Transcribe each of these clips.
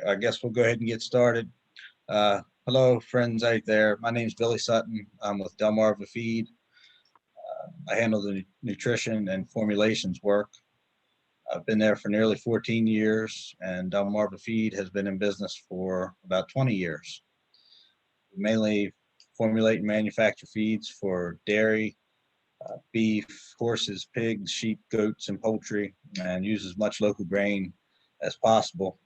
I guess we'll go ahead and get started. Hello, friends out there. My name is Billy Sutton. I'm with Delmarva Feed. I handle the nutrition and formulations work. I've been there for nearly 14 years, and Delmarva Feed has been in business for about 20 years. We mainly formulate and manufacture feeds for dairy, beef, horses, pigs, sheep, goats, and poultry, and use as much local grain as possible.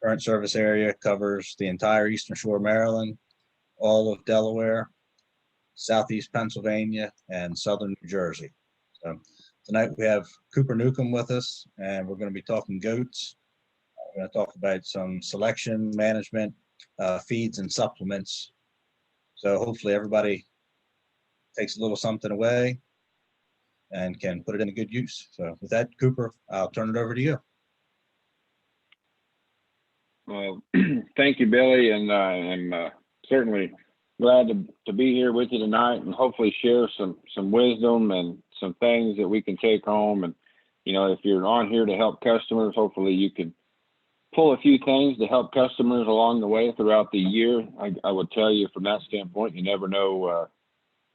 Current service area covers the entire Eastern Shore of Maryland, all of Delaware, Southeast Pennsylvania, and Southern New Jersey. So tonight we have Cooper Newcomb with us, and we're going to be talking goats. We're going to talk about some selection, management, feeds, and supplements. So hopefully everybody takes a little something away and can put it into good use. So with that, Cooper, I'll turn it over to you. Well, thank you, Billy, and I'm certainly glad to be here with you tonight and hopefully share some wisdom and some things that we can take home. And, you know, if you're on here to help customers, hopefully you can pull a few things to help customers along the way throughout the year. I would tell you from that standpoint, you never know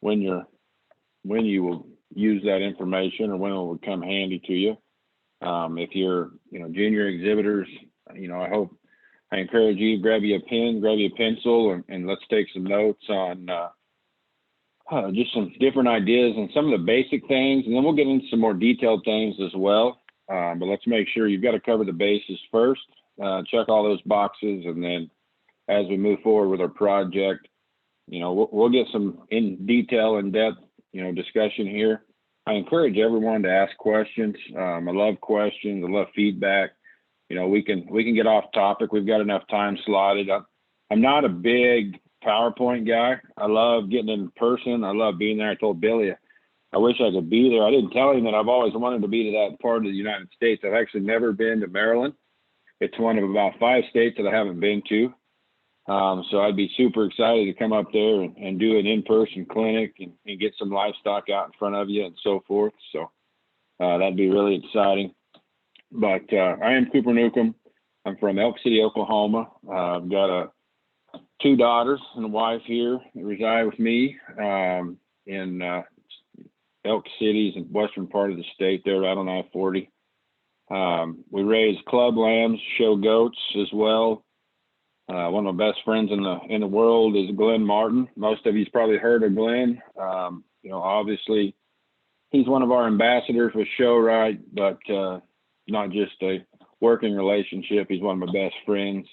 when you will use that information or when it will come handy to you. If you're, junior exhibitors, I encourage you, grab you a pen, grab you a pencil, and let's take some notes on just some different ideas and some of the basic things, and then we'll get into some more detailed things as well. But let's make sure you've got to cover the bases first, check all those boxes, and then as we move forward with our project, we'll get some in depth, discussion here. I encourage everyone to ask questions. I love questions. I love feedback. We can get off topic. We've got enough time slotted. I'm not a big PowerPoint guy. I love getting in person. I love being there. I told Billy, I wish I could be there. I didn't tell him that I've always wanted to be to that part of the United States. I've actually never been to Maryland. It's one of about 5 states that I haven't been to. So I'd be super excited to come up there and do an in-person clinic and get some livestock out in front of you and so forth. So that'd be really exciting. But I am Cooper Newcomb. I'm from Elk City, Oklahoma. I've got 2 daughters and a wife here that reside with me in Elk City's in western part of the state there, right on I-40. We raise club lambs, show goats as well. One of my best friends in the world is Glenn Martin. Most of you's probably heard of Glenn. Obviously he's one of our ambassadors with Show-Rite, but not just a working relationship. He's one of my best friends,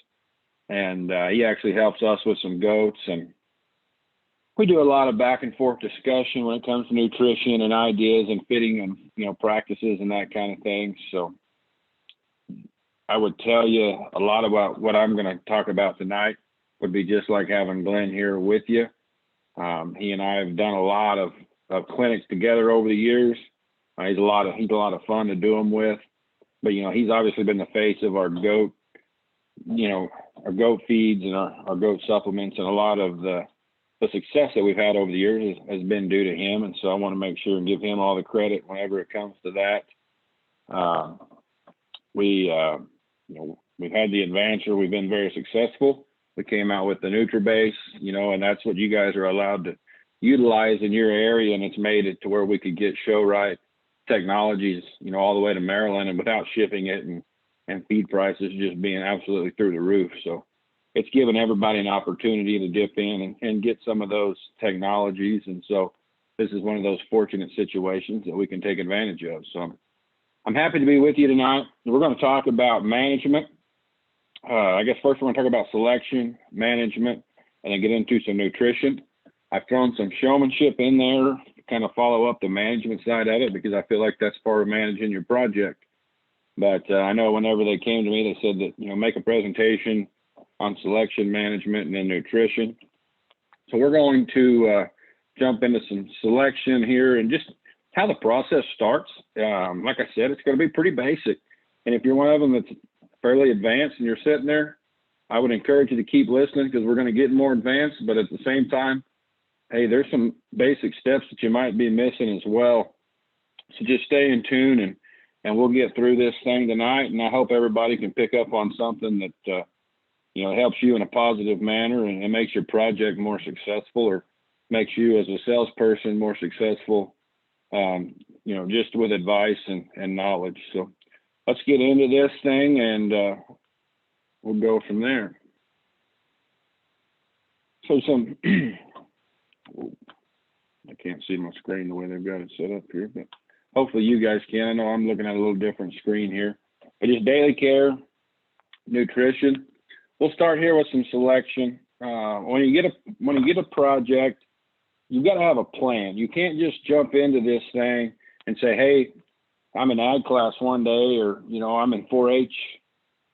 and he actually helps us with some goats, and we do a lot of back and forth discussion when it comes to nutrition and ideas and fitting and practices and that kind of thing. So I would tell you a lot about what I'm going to talk about tonight would be just like having Glenn here with you. He and I have done a lot of clinics together over the years. He's a lot of fun to do them with. But, he's obviously been the face of our goat, our goat feeds and our goat supplements, and a lot of the success that we've had over the years has been due to him. And so I want to make sure and give him all the credit whenever it comes to that. We've had the adventure. We've been very successful. We came out with the NutriBase, and that's what you guys are allowed to utilize in your area. And it's made it to where we could get Show-Rite technologies, all the way to Maryland, and without shipping it and feed prices just being absolutely through the roof. So it's given everybody an opportunity to dip in and get some of those technologies. And so this is one of those fortunate situations that we can take advantage of. So I'm happy to be with you tonight. We're going to talk about management. I guess first we're going to talk about selection, management, and then get into some nutrition. I've thrown some showmanship in there to kind of follow up the management side of it, because I feel like that's part of managing your project. But I know whenever they came to me, they said that, make a presentation on selection, management, and then nutrition. So we're going to jump into some selection here and just how the process starts. Like I said, it's going to be pretty basic. And if you're one of them that's fairly advanced and you're sitting there, I would encourage you to keep listening, because we're going to get more advanced. But at the same time, hey, there's some basic steps that you might be missing as well. So just stay in tune and we'll get through this thing tonight. And I hope everybody can pick up on something that, helps you in a positive manner and makes your project more successful, or makes you as a salesperson more successful, just with advice and knowledge. So let's get into this thing, and we'll go from there. So I can't see my screen the way they've got it set up here, but hopefully you guys can. I know I'm looking at a little different screen here. But just daily care, nutrition. We'll start here with some selection. When you get a project, you got to have a plan. You can't just jump into this thing and say, hey, I'm in ag class one day, or I'm in 4-H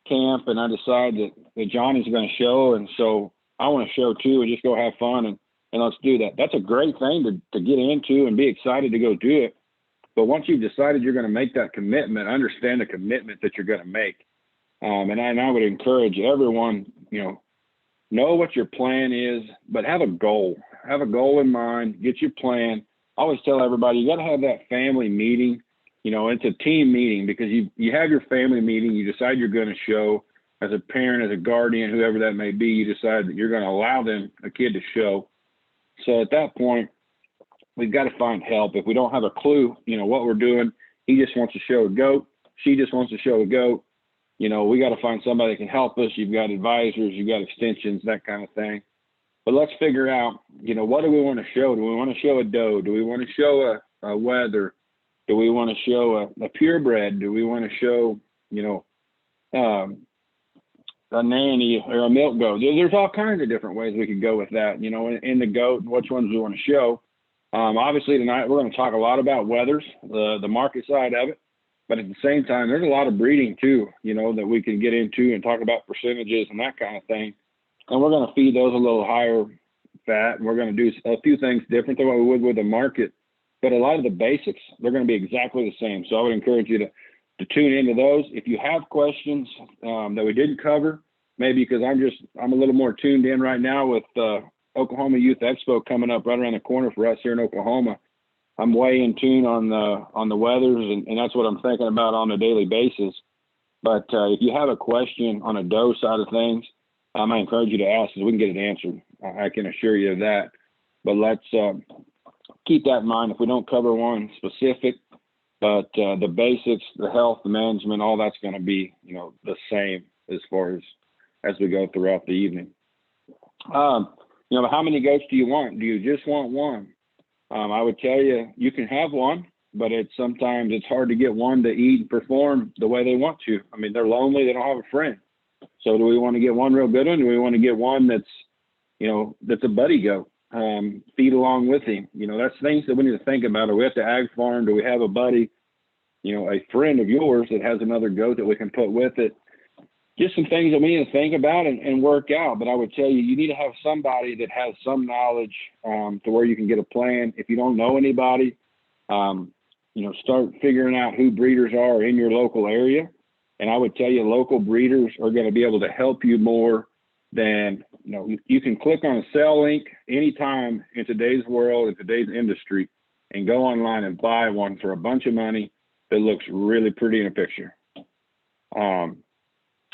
camp, and I decide that Johnny's going to show, and so I want to show too, and just go have fun and let's do that. That's a great thing to get into and be excited to go do it. But once you've decided you're going to make that commitment, understand the commitment that you're going to make. And I would encourage everyone, know what your plan is, but have a goal. Have a goal in mind. Get your plan. I always tell everybody, you got to have that family meeting. It's a team meeting, because you have your family meeting. You decide you're going to show as a parent, as a guardian, whoever that may be. You decide that you're going to allow a kid to show. So at that point, we've got to find help. If we don't have a clue, what we're doing, he just wants to show a goat. She just wants to show a goat. We got to find somebody that can help us. You've got advisors, you've got extensions, that kind of thing. But let's figure out, what do we want to show? Do we want to show a doe? Do we want to show a wether? Do we want to show a purebred? Do we want to show, a nanny or a milk goat? There's all kinds of different ways we could go with that, in the goat, and which ones we want to show. Obviously tonight we're going to talk a lot about wethers, the market side of it, but at the same time, there's a lot of breeding too, that we can get into and talk about percentages and that kind of thing. And we're going to feed those a little higher fat, and we're going to do a few things different than what we would with the market. But a lot of the basics, they're going to be exactly the same. So I would encourage you to tune into those. If you have questions that we didn't cover, maybe because I'm a little more tuned in right now with Oklahoma Youth Expo coming up right around the corner for us here in Oklahoma. I'm way in tune on the weathers, and that's what I'm thinking about on a daily basis. But if you have a question on a doe side of things, I encourage you to ask, so we can get it answered. I can assure you of that. But let's keep that in mind if we don't cover one specific. But the basics, the health, the management, all that's going to be, the same as far as we go throughout the evening. How many goats do you want? Do you just want one? I would tell you, you can have one, but sometimes it's hard to get one to eat and perform the way they want to. I mean, they're lonely. They don't have a friend. So do we want to get one real good one? Do we want to get one that's a buddy goat? Feed along with him. That's things that we need to think about. Are we at the ag farm? Do we have a buddy, a friend of yours that has another goat that we can put with it? Just some things that we need to think about and work out. But I would tell you, you need to have somebody that has some knowledge to where you can get a plan. If you don't know anybody, start figuring out who breeders are in your local area. And I would tell you, local breeders are going to be able to help you more than, you can click on a sell link anytime in today's world, in today's industry, and go online and buy one for a bunch of money that looks really pretty in a picture.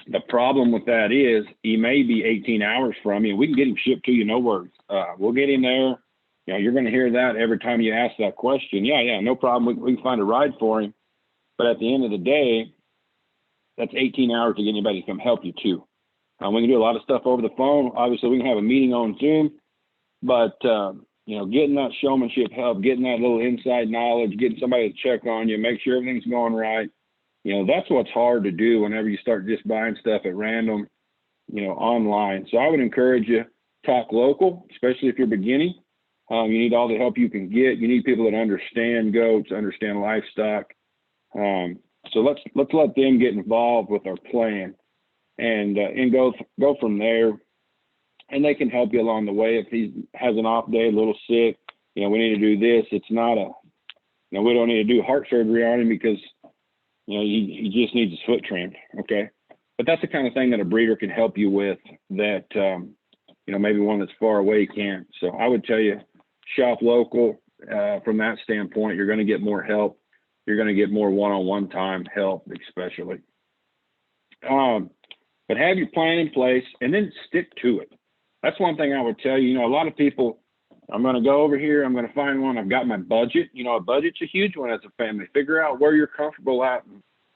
The problem with that is he may be 18 hours from you. We can get him shipped to you, no worries. We'll get him there. You're going to hear that every time you ask that question. Yeah, no problem. We can find a ride for him. But at the end of the day, that's 18 hours to get anybody to come help you too. We can do a lot of stuff over the phone. Obviously, we can have a meeting on Zoom. But, getting that showmanship help, getting that little inside knowledge, getting somebody to check on you, make sure everything's going right. That's what's hard to do whenever you start just buying stuff at random, online. So I would encourage you, talk local, especially if you're beginning. You need all the help you can get. You need people that understand goats, understand livestock. So let's let them get involved with our plan and go from there. And they can help you along the way. If he has an off day, a little sick, we need to do this. It's not we don't need to do heart surgery on him because, he just needs his foot trimmed. Okay. But that's the kind of thing that a breeder can help you with that, maybe one that's far away can't. So I would tell you, shop local from that standpoint. You're going to get more help. you're going to get more one-on-one time, help especially. But have your plan in place and then stick to it. That's one thing I would tell you. You know, a lot of people, I'm going to go over here, I'm going to find one, I've got my budget. You know, a budget's a huge one as a family. Figure out where you're comfortable at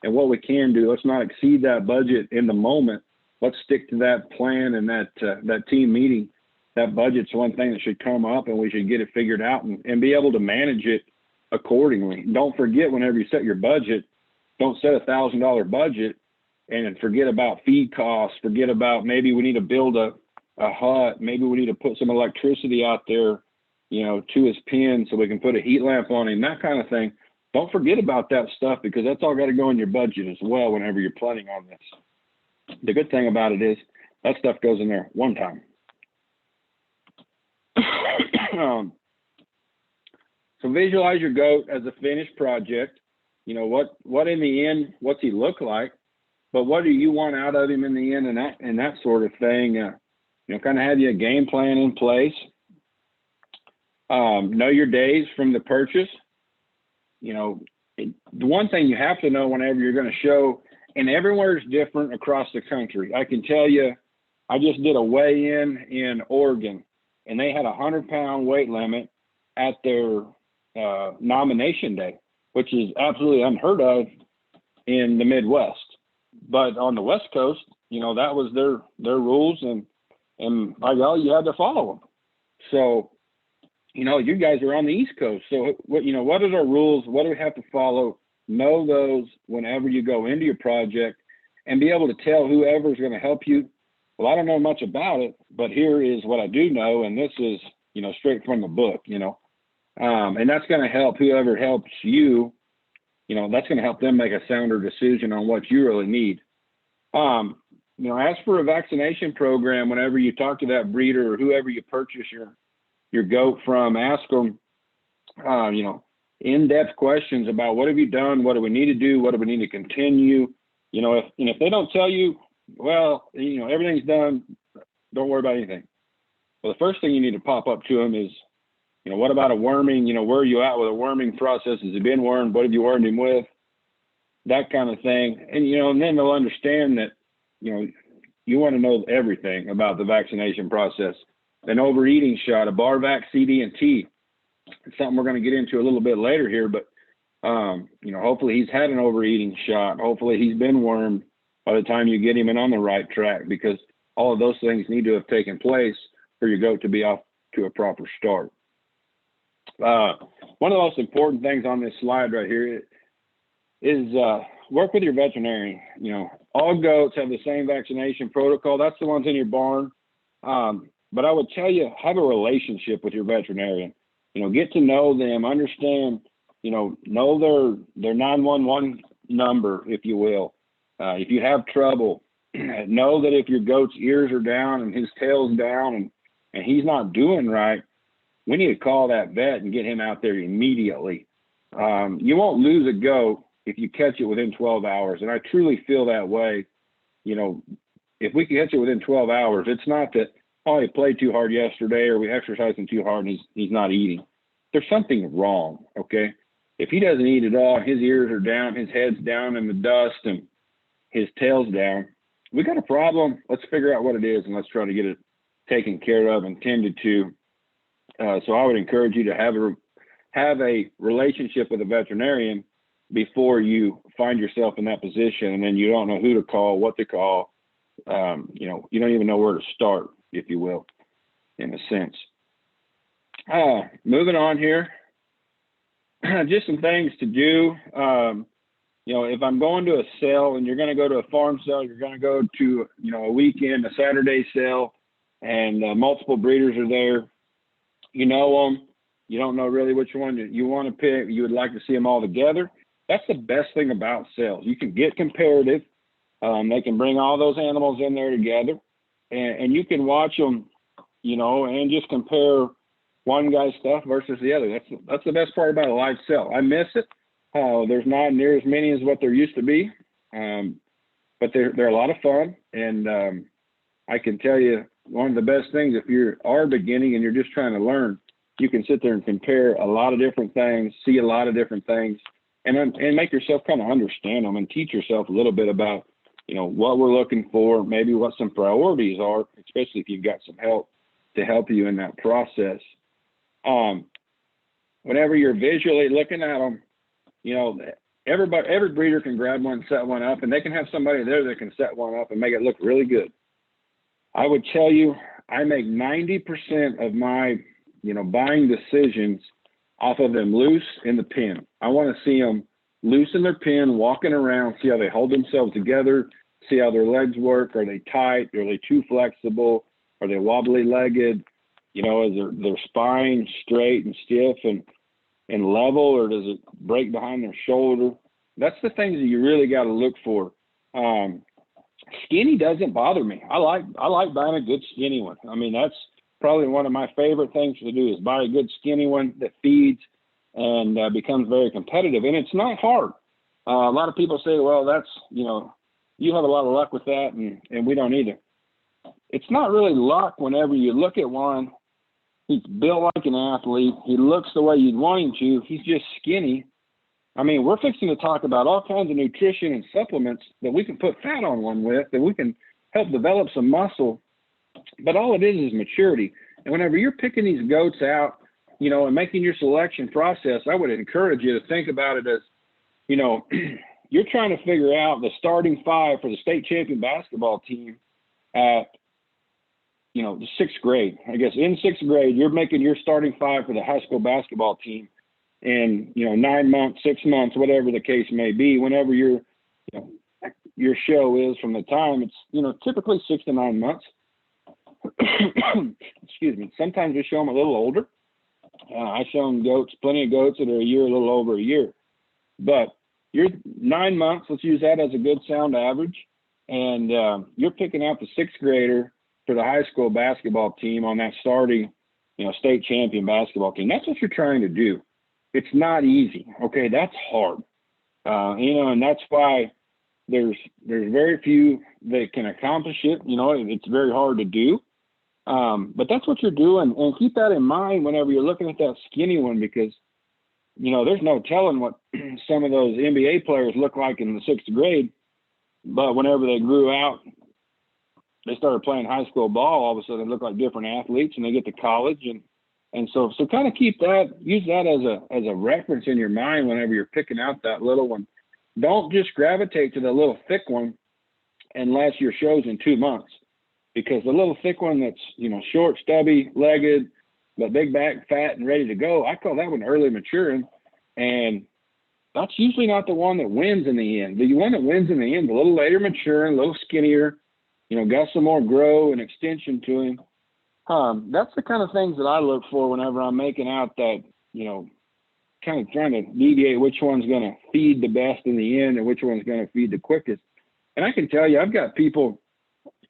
and what we can do. Let's not exceed that budget in the moment. Let's stick to that plan and that team meeting. That budget's one thing that should come up, and we should get it figured out and be able to manage it accordingly. Don't forget, whenever you set your budget, don't set $1,000 budget and forget about feed costs, forget about maybe we need to build a hut, maybe we need to put some electricity out there, you know, to his pen so we can put a heat lamp on him, that kind of thing. Don't forget about that stuff, because that's all got to go in your budget as well whenever you're planning on this. The good thing about it is that stuff goes in there one time. So visualize your goat as a finished project. You know, what in the end, what's he look like, but what do you want out of him in the end, and that sort of thing. You know, kind of have you a game plan in place. Know your days from the purchase. You know, the one thing you have to know whenever you're going to show, and everywhere is different across the country. I can tell you, I just did a weigh-in in Oregon, and they had a 100-pound weight limit at their nomination day, which is absolutely unheard of in the Midwest. But on the West Coast, you know, that was their rules, and by golly, you had to follow them. So, you know, you guys are on the East Coast. So what are our rules? What do we have to follow? Know those whenever you go into your project, and be able to tell whoever's going to help you, well, I don't know much about it, but here is what I do know. And this is, you know, straight from the book, you know, and that's going to help whoever helps you, you know, that's going to help them make a sounder decision on what you really need. You know, ask for a vaccination program whenever you talk to that breeder or whoever you purchase your goat from. Ask them, you know, in-depth questions about what have you done, what do we need to do, what do we need to continue. You know, if they don't tell you, well, you know, everything's done, don't worry about anything. Well, the first thing you need to pop up to them is, you know, what about a worming? You know, where are you at with a worming process? Has he been wormed? What have you wormed him with? That kind of thing. And, you know, and then they'll understand that, you know, you want to know everything about the vaccination process. An overeating shot, a Barvac CD and T. It's something we're going to get into a little bit later here, but, you know, hopefully he's had an overeating shot. Hopefully he's been wormed by the time you get him in on the right track, because all of those things need to have taken place for your goat to be off to a proper start. One of the most important things on this slide right here is work with your veterinarian. You know, all goats have the same vaccination protocol. That's the ones in your barn. But I would tell you, have a relationship with your veterinarian. You know, get to know them, understand, you know their 911 number, if you will. If you have trouble, know that if your goat's ears are down and his tail's down and he's not doing right, we need to call that vet and get him out there immediately. You won't lose a goat if you catch it within 12 hours. And I truly feel that way. You know, if we can catch it within 12 hours, it's not that, oh, he played too hard yesterday or we exercised him too hard and he's not eating. There's something wrong, okay? If he doesn't eat at all, his ears are down, his head's down in the dust, and his tail's down, we got a problem. Let's figure out what it is, and let's try to get it taken care of and tended to. So I would encourage you to have a relationship with a veterinarian before you find yourself in that position, and then you don't know who to call, what to call. You know, you don't even know where to start, if you will, in a sense. Moving on here, just some things to do. You know, if I'm going to a sale, and you're going to go to a farm sale, you're going to go to, you know, a weekend, a Saturday sale, and multiple breeders are there. You know them. You don't know really which one you want to pick. You would like to see them all together. That's the best thing about sales. You can get comparative. They can bring all those animals in there together, and you can watch them, you know, and just compare one guy's stuff versus the other. That's the best part about a live sale. I miss it. There's not near as many as what there used to be, but they're a lot of fun. And I can tell you, one of the best things, if you are beginning and you're just trying to learn, you can sit there and compare a lot of different things, see a lot of different things, and make yourself kind of understand them and teach yourself a little bit about, you know, what we're looking for, maybe what some priorities are, especially if you've got some help to help you in that process. Whenever you're visually looking at them, you know, every breeder can grab one, set one up, and they can have somebody there that can set one up and make it look really good. I would tell you, I make 90% of my, you know, buying decisions off of them loose in the pen. I want to see them loose in their pen, walking around, see how they hold themselves together, see how their legs work. Are they tight? Are they too flexible? Are they wobbly legged? You know, is their spine straight and stiff and level, or does it break behind their shoulder? That's the things that you really got to look for. Skinny doesn't bother me. I like buying a good skinny one. I mean, that's probably one of my favorite things to do, is buy a good skinny one that feeds and becomes very competitive. And it's not hard. A lot of people say, well, that's, you know, you have a lot of luck with that, and we don't either. It's not really luck whenever you look at one. He's built like an athlete. He looks the way you'd want him to. He's just skinny. I mean, we're fixing to talk about all kinds of nutrition and supplements that we can put fat on one with, that we can help develop some muscle. But all it is maturity. And whenever you're picking these goats out, you know, and making your selection process, I would encourage you to think about it as, you know, you're trying to figure out the starting five for the state champion basketball team at, you know, the 6th grade. I guess in 6th grade, you're making your starting five for the high school basketball team in, you know, 9 months, 6 months, whatever the case may be. Whenever your, you know, your show is from the time, it's, you know, typically 6 to 9 months. Excuse me. Sometimes we show them a little older. I show them goats, plenty of goats that are a year, a little over a year. But you're 9 months, let's use that as a good sound average. And you're picking out the 6th grader for the high school basketball team on that starting, you know, state champion basketball team. That's what you're trying to do. It's not easy. Okay, that's hard. You know, and that's why there's very few that can accomplish it. You know, it's very hard to do. But that's what you're doing, and keep that in mind whenever you're looking at that skinny one, because, you know, there's no telling what some of those NBA players look like in the 6th grade. But whenever they grew out, they started playing high school ball, all of a sudden they look like different athletes, and they get to college. And so kind of keep that, use that as a reference in your mind whenever you're picking out that little one. Don't just gravitate to the little thick one unless your show's in 2 months, because the little thick one that's, you know, short, stubby, legged, but big back, fat, and ready to go, I call that one early maturing. And that's usually not the one that wins in the end. The one that wins in the end, a little later maturing, a little skinnier, you know, got some more grow and extension to him. That's the kind of things that I look for whenever I'm making out that, you know, kind of trying to deviate which one's going to feed the best in the end and which one's going to feed the quickest. And I can tell you, I've got people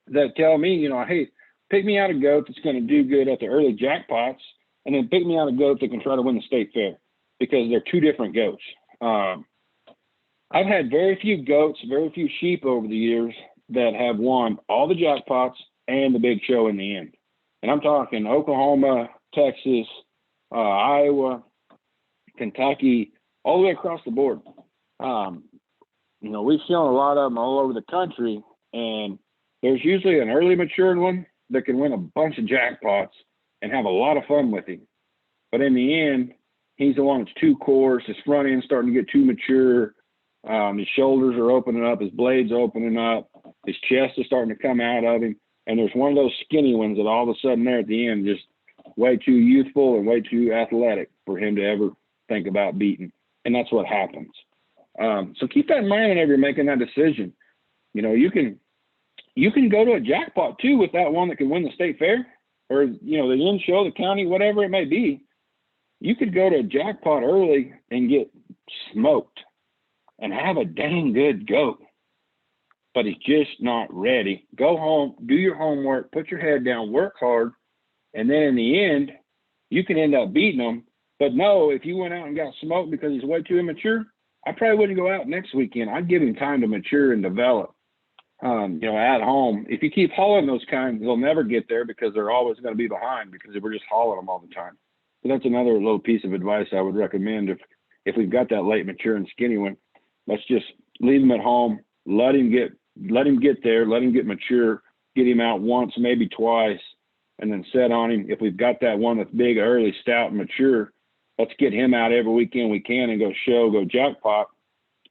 that tell me, you know, hey, pick me out a goat that's going to do good at the early jackpots, and then pick me out a goat that can try to win the state fair, because they're two different goats. I've had very few goats, very few sheep over the years that have won all the jackpots and the big show in the end. And I'm talking Oklahoma, Texas, Iowa, Kentucky, all the way across the board. You know, we've shown a lot of them all over the country, and there's usually an early maturing one that can win a bunch of jackpots and have a lot of fun with him. But in the end, he's the one that's too coarse. His front end's starting to get too mature. His shoulders are opening up. His blade's opening up. His chest is starting to come out of him. And there's one of those skinny ones that all of a sudden there at the end, just way too youthful and way too athletic for him to ever think about beating. And that's what happens. So keep that in mind whenever you're making that decision. You know, you can go to a jackpot too with that one that can win the state fair, or, you know, the end show, the county, whatever it may be. You could go to a jackpot early and get smoked and have a dang good goat, but he's just not ready. Go home, do your homework, put your head down, work hard, and then in the end, you can end up beating him. But no, if you went out and got smoked because he's way too immature, I probably wouldn't go out next weekend. I'd give him time to mature and develop. You know, at home, if you keep hauling those kinds, they'll never get there because they're always going to be behind, because we're just hauling them all the time. So that's another little piece of advice I would recommend. if we've got that late mature and skinny one, let's just leave him at home, let him get there, let him get mature, get him out once, maybe twice, and then set on him. If we've got that one that's big, early, stout, and mature, let's get him out every weekend we can and go jackpot.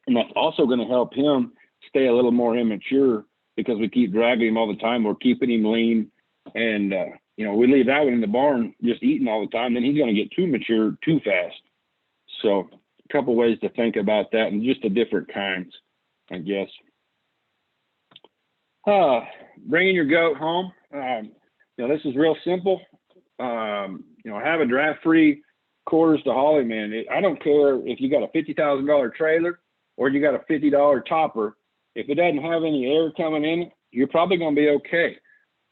And that's also going to help him stay a little more immature, because we keep dragging him all the time. We're keeping him lean. And, we leave that one in the barn just eating all the time, then he's going to get too mature too fast. So a couple ways to think about that, and just the different kinds, I guess. Bringing your goat home. This is real simple. Have a draft-free quarters to Holly, man. I don't care if you got a $50,000 trailer or you got a $50 topper. If it doesn't have any air coming in it, you're probably going to be okay.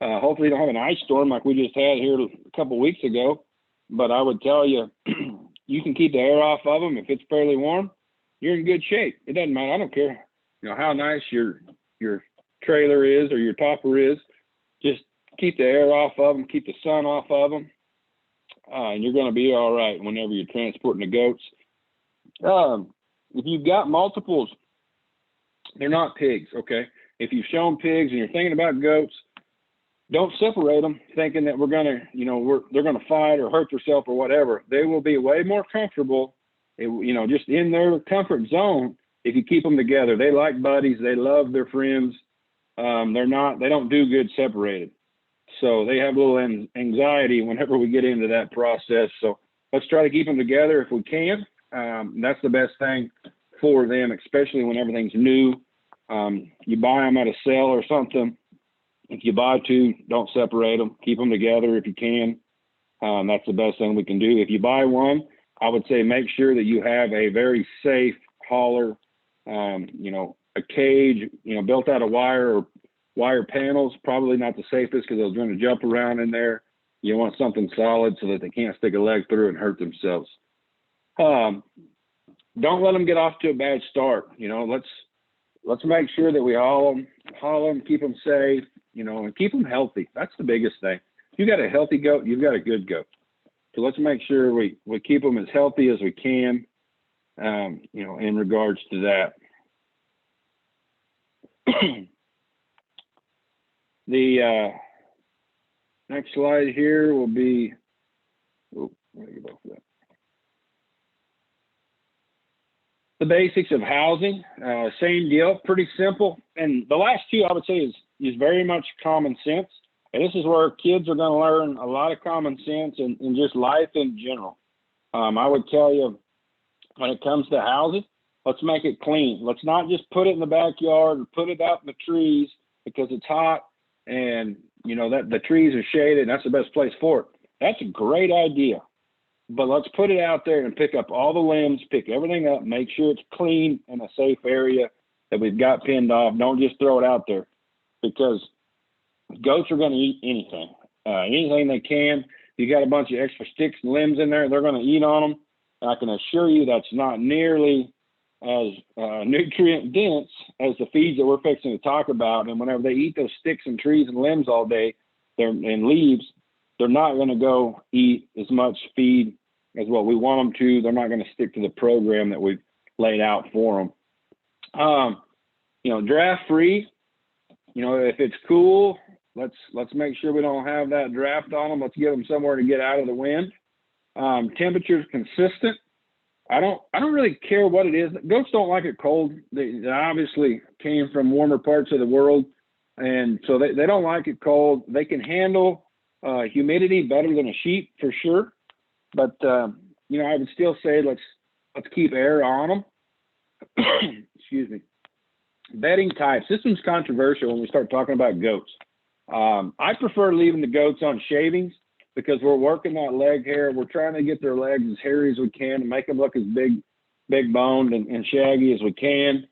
Hopefully you don't have an ice storm like we just had here a couple weeks ago. But I would tell you, you can keep the air off of them. If it's fairly warm, you're in good shape. It doesn't matter. I don't care, how nice your trailer is or your topper is. Just keep the air off of them, keep the sun off of them, and you're going to be all right whenever you're transporting the goats. If you've got multiples, they're not pigs, okay? If you've shown pigs and you're thinking about goats, don't separate them thinking that we're going to, they're going to fight or hurt themselves or whatever. They will be way more comfortable, just in their comfort zone if you keep them together. They like buddies. They love their friends. They don't do good separated. So they have a little anxiety whenever we get into that process. So let's try to keep them together if we can. That's the best thing for them, especially when everything's new. You buy them at a sale or something. If you buy two, don't separate them. Keep them together if you can. That's the best thing we can do. If you buy one, I would say make sure that you have a very safe hauler, a cage, built out of wire or wire panels. Probably not the safest because they're going to jump around in there. You want something solid so that they can't stick a leg through and hurt themselves. Don't let them get off to a bad start. Let's make sure that we haul them, keep them safe, and keep them healthy. That's the biggest thing. If you got a healthy goat, you've got a good goat. So let's make sure we keep them as healthy as we can, in regards to that. The next slide here will be, the basics of housing. Same deal, pretty simple. And the last two I would say is very much common sense. And this is where kids are going to learn a lot of common sense and just life in general. I would tell you, when it comes to housing, let's make it clean. Let's not just put it in the backyard or put it out in the trees because it's hot and that the trees are shaded and that's the best place for it. That's a great idea. But let's put it out there and pick up all the limbs, pick everything up, make sure it's clean in a safe area that we've got pinned off. Don't just throw it out there, because goats are going to eat anything they can. If you got a bunch of extra sticks and limbs in there, they're going to eat on them. And I can assure you that's not nearly as nutrient dense as the feeds that we're fixing to talk about. And whenever they eat those sticks and trees and limbs all day, and leaves, they're not going to go eat as much feed as what we want them to. They're not going to stick to the program that we've laid out for them. Draft free, if it's cool, let's make sure we don't have that draft on them. Let's get them somewhere to get out of the wind. Temperature's consistent. I don't really care what it is. Goats don't like it cold. They obviously came from warmer parts of the world, and so they don't like it cold. They can handle humidity better than a sheep for sure, but I would still say let's keep air on them. Excuse me. Bedding types. This one's controversial when we start talking about goats. I prefer leaving the goats on shavings because we're working that leg hair. We're trying to get their legs as hairy as we can and make them look as big boned and shaggy as we can.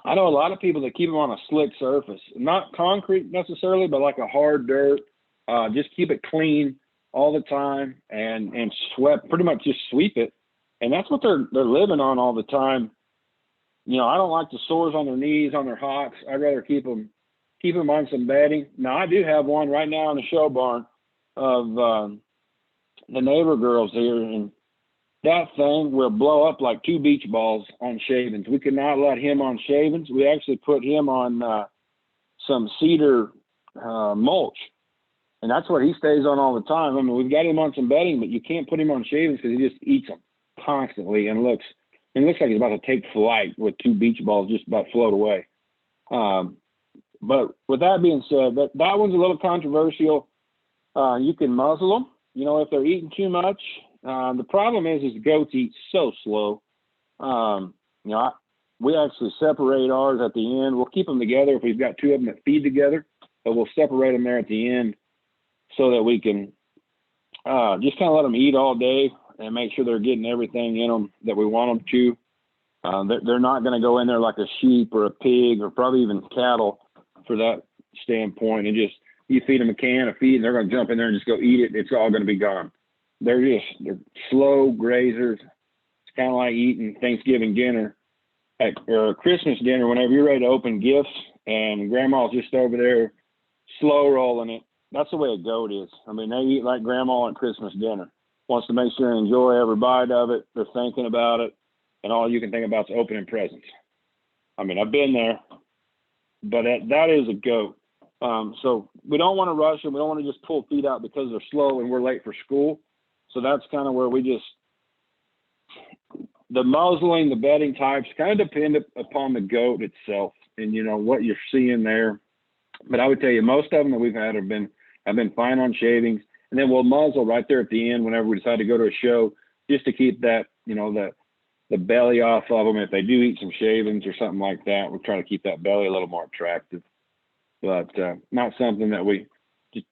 I know a lot of people that keep them on a slick surface, not concrete necessarily, but like a hard dirt. Just keep it clean all the time and pretty much just sweep it. And that's what they're living on all the time. I don't like the sores on their knees, on their hocks. I'd rather keep them on some bedding. Now I do have one right now in the show barn of the neighbor girls here, and that thing will blow up like 2 beach balls on shavings. We could not let him on shavings. We actually put him on some cedar mulch, and that's what he stays on all the time. I mean, we've got him on some bedding, but you can't put him on shavings because he just eats them constantly and looks like he's about to take flight with 2 beach balls just about float away. But with that being said, that one's a little controversial. You can muzzle them, you know, if they're eating too much. The problem is goats eat so slow. You know, we actually separate ours at the end. We'll keep them together if we've got 2 of them that feed together, but we'll separate them there at the end so that we can just kind of let them eat all day and make sure they're getting everything in them that we want them to. They're not going to go in there like a sheep or a pig or probably even cattle for that standpoint. And just, you feed them a can of feed and they're going to jump in there and just go eat it. It's all going to be gone. They're slow grazers. It's kind of like eating Thanksgiving dinner or Christmas dinner whenever you're ready to open gifts and grandma's just over there slow rolling it. That's the way a goat is. I mean, they eat like grandma at Christmas dinner. Wants to make sure and enjoy every bite of it. They're thinking about it. And all you can think about is opening presents. I mean, I've been there, but that is a goat. So we don't want to rush them. We don't want to just pull feet out because they're slow and we're late for school. So that's kind of where the muzzling, the bedding types kind of depend upon the goat itself and, you know, what you're seeing there. But I would tell you, most of them that we've had have been fine on shavings. And then we'll muzzle right there at the end whenever we decide to go to a show, just to keep that, you know, the belly off of them. If they do eat some shavings or something like that, we're trying to keep that belly a little more attractive. But not something that we just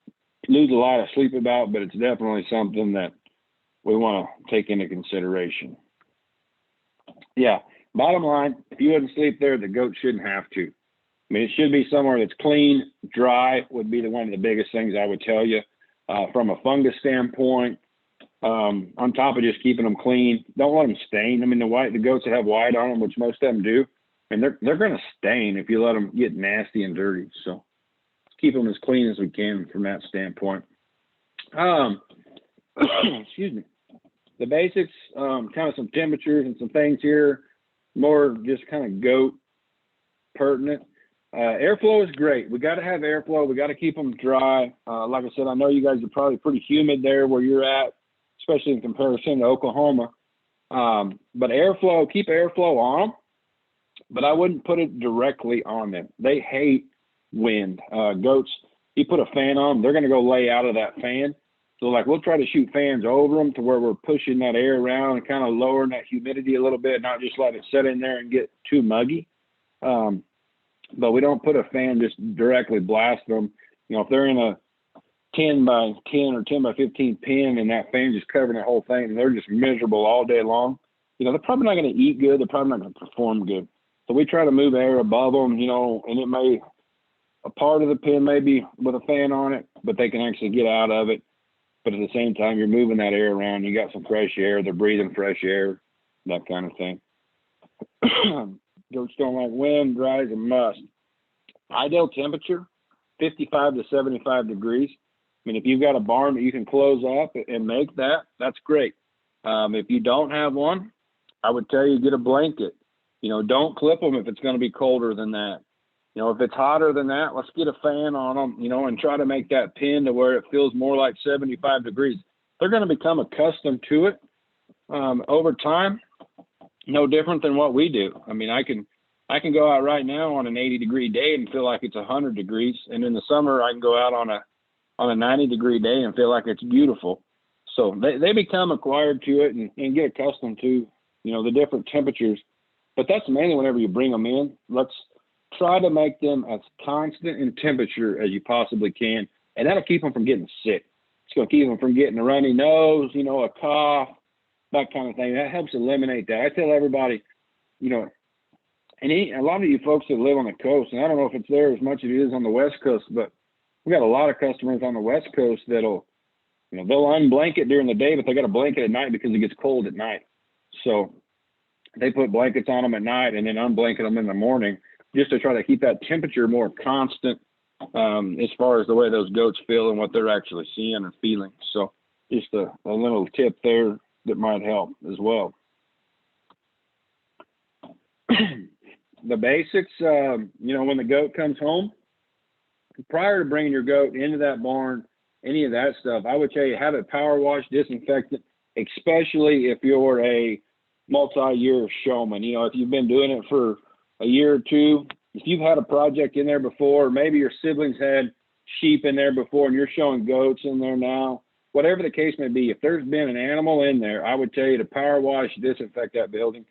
lose a lot of sleep about, but it's definitely something that we want to take into consideration. Yeah, bottom line, if you wouldn't sleep there, the goat shouldn't have to. I mean, it should be somewhere that's clean, dry would be one of the biggest things I would tell you. From a fungus standpoint, on top of just keeping them clean, don't let them stain. I mean, the goats that have white on them, which most of them do, and they're going to stain if you let them get nasty and dirty. So let's keep them as clean as we can from that standpoint. Excuse me. The basics, kind of some temperatures and some things here, more just kind of goat pertinent. Airflow is great. We got to have airflow. We got to keep them dry. Like I said, I know you guys are probably pretty humid there where you're at, especially in comparison to Oklahoma. But airflow, keep airflow on them, but I wouldn't put it directly on them. They hate wind. Goats, you put a fan on them, they're going to go lay out of that fan. So like we'll try to shoot fans over them to where we're pushing that air around and kind of lowering that humidity a little bit, not just let it sit in there and get too muggy. But we don't put a fan just directly blast them. You know, if they're in a 10 by 10 or 10 by 15 pen and that fan just covering that whole thing and they're just miserable all day long, you know, they're probably not going to eat good. They're probably not going to perform good. So we try to move air above them, you know, and a part of the pen may be with a fan on it, but they can actually get out of it. But at the same time, you're moving that air around. You got some fresh air. They're breathing fresh air, that kind of thing. Goats don't like wind, dry as a must. Ideal temperature, 55 to 75 degrees. I mean, if you've got a barn that you can close up and make that, that's great. If you don't have one, I would tell you get a blanket. You know, don't clip them if it's going to be colder than that. You know, if it's hotter than that, let's get a fan on them, you know, and try to make that pen to where it feels more like 75 degrees. They're going to become accustomed to it over time. No different than what we do. I mean, I can go out right now on an 80-degree day and feel like it's 100 degrees. And in the summer, I can go out on a 90-degree day and feel like it's beautiful. So they become acquired to it and get accustomed to, you know, the different temperatures. But that's mainly whenever you bring them in. Let's try to make them as constant in temperature as you possibly can. And that'll keep them from getting sick. It's going to keep them from getting a runny nose, you know, a cough, that kind of thing. That helps eliminate that. I tell everybody, you know, and a lot of you folks that live on the coast, and I don't know if it's there as much as it is on the West Coast, but we got a lot of customers on the West Coast that'll, you know, they'll unblanket during the day, but they got a blanket at night because it gets cold at night. So they put blankets on them at night and then unblanket them in the morning just to try to keep that temperature more constant as far as the way those goats feel and what they're actually seeing and feeling. So just a little tip there that might help as well. The basics, you know, when the goat comes home, prior to bringing your goat into that barn, any of that stuff, I would tell you have it power wash, disinfectant, especially if you're a multi-year showman. You know, if you've been doing it for a year or two, if you've had a project in there before, or maybe your siblings had sheep in there before and you're showing goats in there now, whatever the case may be, if there's been an animal in there, I would tell you to power wash, disinfect that building,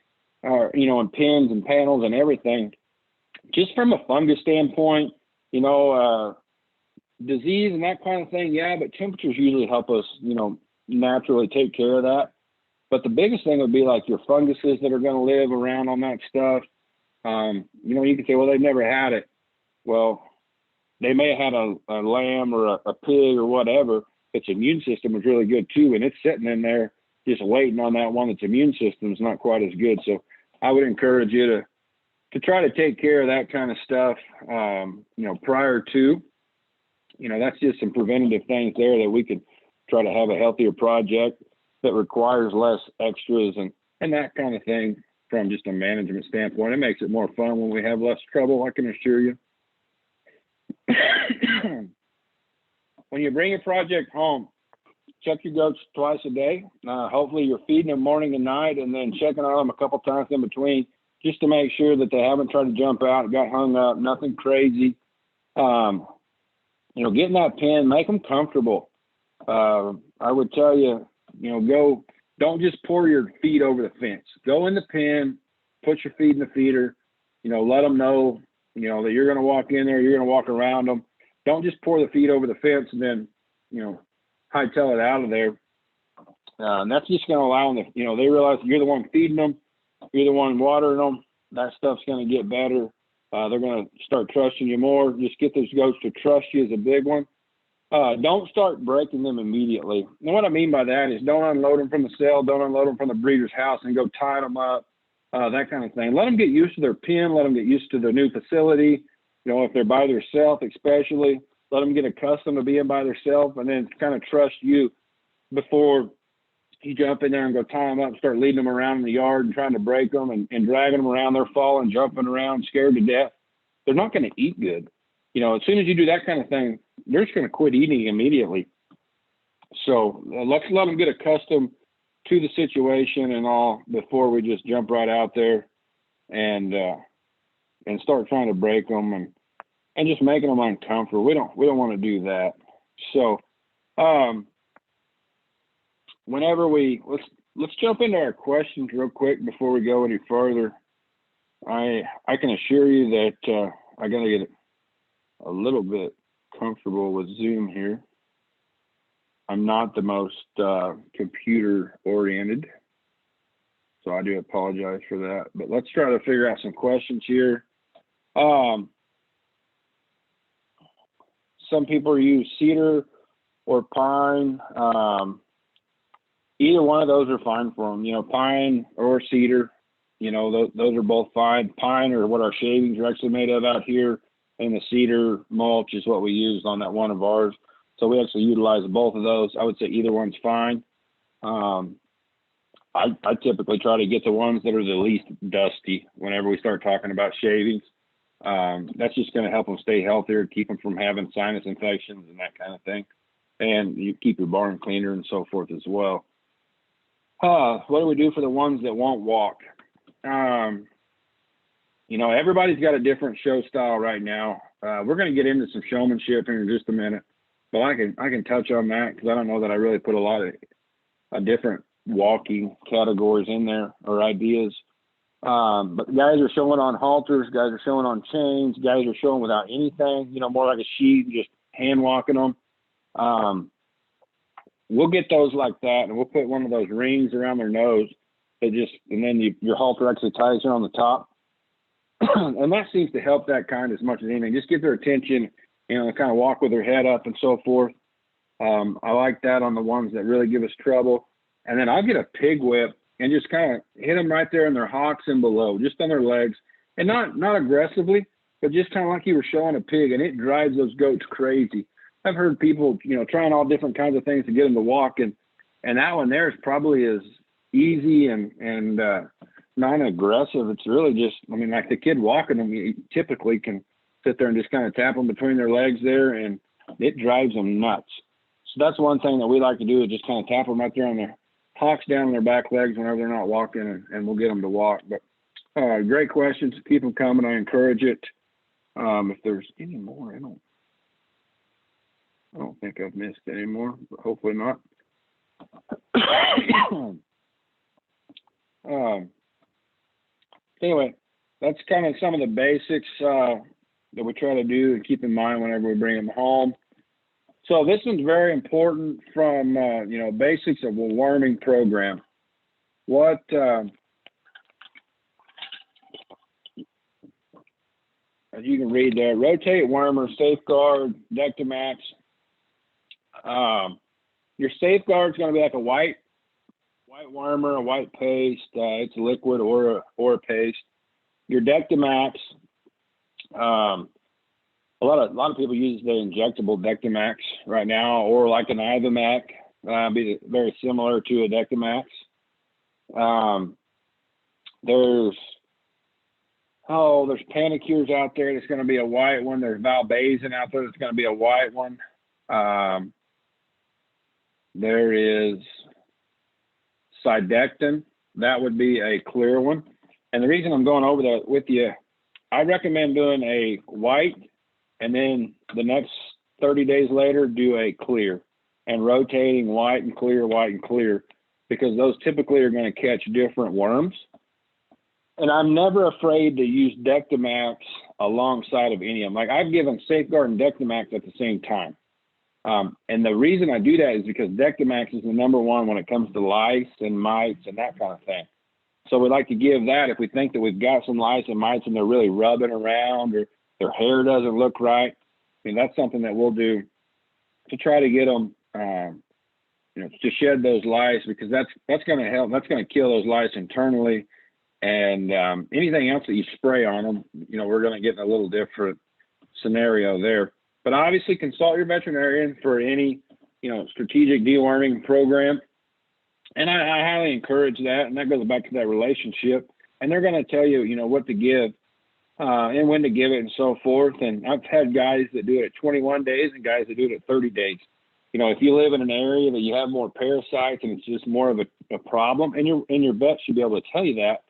you know, and pins and panels and everything. Just from a fungus standpoint, you know, disease and that kind of thing, yeah, but temperatures usually help us, you know, naturally take care of that. But the biggest thing would be like your funguses that are going to live around on that stuff. You know, you could say, well, they've never had it. Well, they may have had a lamb or a pig or whatever. Its immune system is really good too, and it's sitting in there just waiting on that one. Its immune system is not quite as good. So I would encourage you to try to take care of that kind of stuff, you know, prior to, you know, that's just some preventative things there that we could try to have a healthier project that requires less extras and that kind of thing from just a management standpoint. It makes it more fun when we have less trouble, I can assure you. When you bring a project home, check your goats twice a day. Hopefully you're feeding them morning and night and then checking on them a couple times in between just to make sure that they haven't tried to jump out, got hung up, nothing crazy. You know, get in that pen, make them comfortable. I would tell you, you know, don't just pour your feed over the fence. Go in the pen, put your feed in the feeder, you know, let them know, you know, that you're going to walk in there, you're going to walk around them. Don't just pour the feed over the fence and then, you know, hightail it out of there. And that's just going to allow them to, you know, they realize you're the one feeding them, you're the one watering them. That stuff's going to get better. They're going to start trusting you more. Just get those goats to trust you is a big one. Don't start breaking them immediately. And what I mean by that is don't unload them from the cell, don't unload them from the breeder's house and go tie them up, that kind of thing. Let them get used to their pen, let them get used to their new facility. You know, if they're by themselves especially, let them get accustomed to being by themselves and then kind of trust you before you jump in there and go tie them up and start leading them around in the yard and trying to break them and dragging them around. They're falling, jumping around, scared to death. They're not going to eat good. You know, as soon as you do that kind of thing, they're just going to quit eating immediately. So let's let them get accustomed to the situation and all before we just jump right out there and start trying to break them and just making them uncomfortable. We don't want to do that. So whenever let's jump into our questions real quick before we go any further. I can assure you that I got to get a little bit comfortable with Zoom here. I'm not the most computer oriented, so I do apologize for that. But let's try to figure out some questions here. Some people use cedar or pine. Either one of those are fine for them. You know, pine or cedar. You know, those are both fine. Pine are what our shavings are actually made of out here. And the cedar mulch is what we used on that one of ours. So we actually utilize both of those. I would say either one's fine. I typically try to get the ones that are the least dusty whenever we start talking about shavings. That's just going to help them stay healthier, keep them from having sinus infections and that kind of thing. And you keep your barn cleaner and so forth as well. What do we do for the ones that won't walk? You know, everybody's got a different show style right now. We're going to get into some showmanship here in just a minute, but I can touch on that because I don't know that I really put a lot of different walking categories in there or ideas. But guys are showing on halters, guys are showing on chains, guys are showing without anything, you know, more like a sheep, just hand walking them. We'll get those like that, and we'll put one of those rings around their nose. And then your halter actually ties it on the top. And that seems to help that kind as much as anything. Just get their attention, you know, kind of walk with their head up and so forth. I like that on the ones that really give us trouble. And then I'll get a pig whip and just kind of hit them right there in their hocks and below, just on their legs. And not aggressively, but just kind of like you were showing a pig, and it drives those goats crazy. I've heard people, you know, trying all different kinds of things to get them to walk, and that one there is probably as easy and non-aggressive. It's really just, I mean, like the kid walking them, you typically can sit there and just kind of tap them between their legs there, and it drives them nuts. So that's one thing that we like to do, is just kind of tap them right there on their hocks, down on their back legs whenever they're not walking, and we'll get them to walk. But great questions. Keep them coming. I encourage it. If there's any more, I don't think I've missed any more, but hopefully not. Anyway, that's kind of some of the basics that we try to do and keep in mind whenever we bring them home. So this one's very important from, basics of a worming program. What, as you can read there, rotate wormer, safeguard, Dectomax. Your safeguard is going to be like a white wormer, a white paste. It's liquid or a paste. Your Dectomax. A lot of people use the injectable Dectomax right now, or like an Ivamax, be very similar to a Dectomax. There's Panicures out there that's going to be a white one. There's Valbazen out there that's going to be a white one. There is Sidectin. That would be a clear one. And the reason I'm going over that with you, I recommend doing a white, and then the next 30 days later, do a clear, and rotating white and clear, because those typically are going to catch different worms. And I'm never afraid to use Dectomax alongside of any of them. Like, I've given Safeguard and Dectomax at the same time. And the reason I do that is because Dectomax is the number one when it comes to lice and mites and that kind of thing. So we like to give that if we think that we've got some lice and mites and they're really rubbing around, or their hair doesn't look right. I mean, that's something that we'll do to try to get them, to shed those lice, because that's going to help. That's going to kill those lice internally. And anything else that you spray on them, we're going to get in a little different scenario there. But obviously, consult your veterinarian for any, strategic deworming program. And I highly encourage that. And that goes back to that relationship. And they're going to tell you, what to give and when to give it and so forth. And I've had guys that do it at 21 days and guys that do it at 30 days. If you live in an area that you have more parasites and it's just more of a problem, and your vet should be able to tell you that,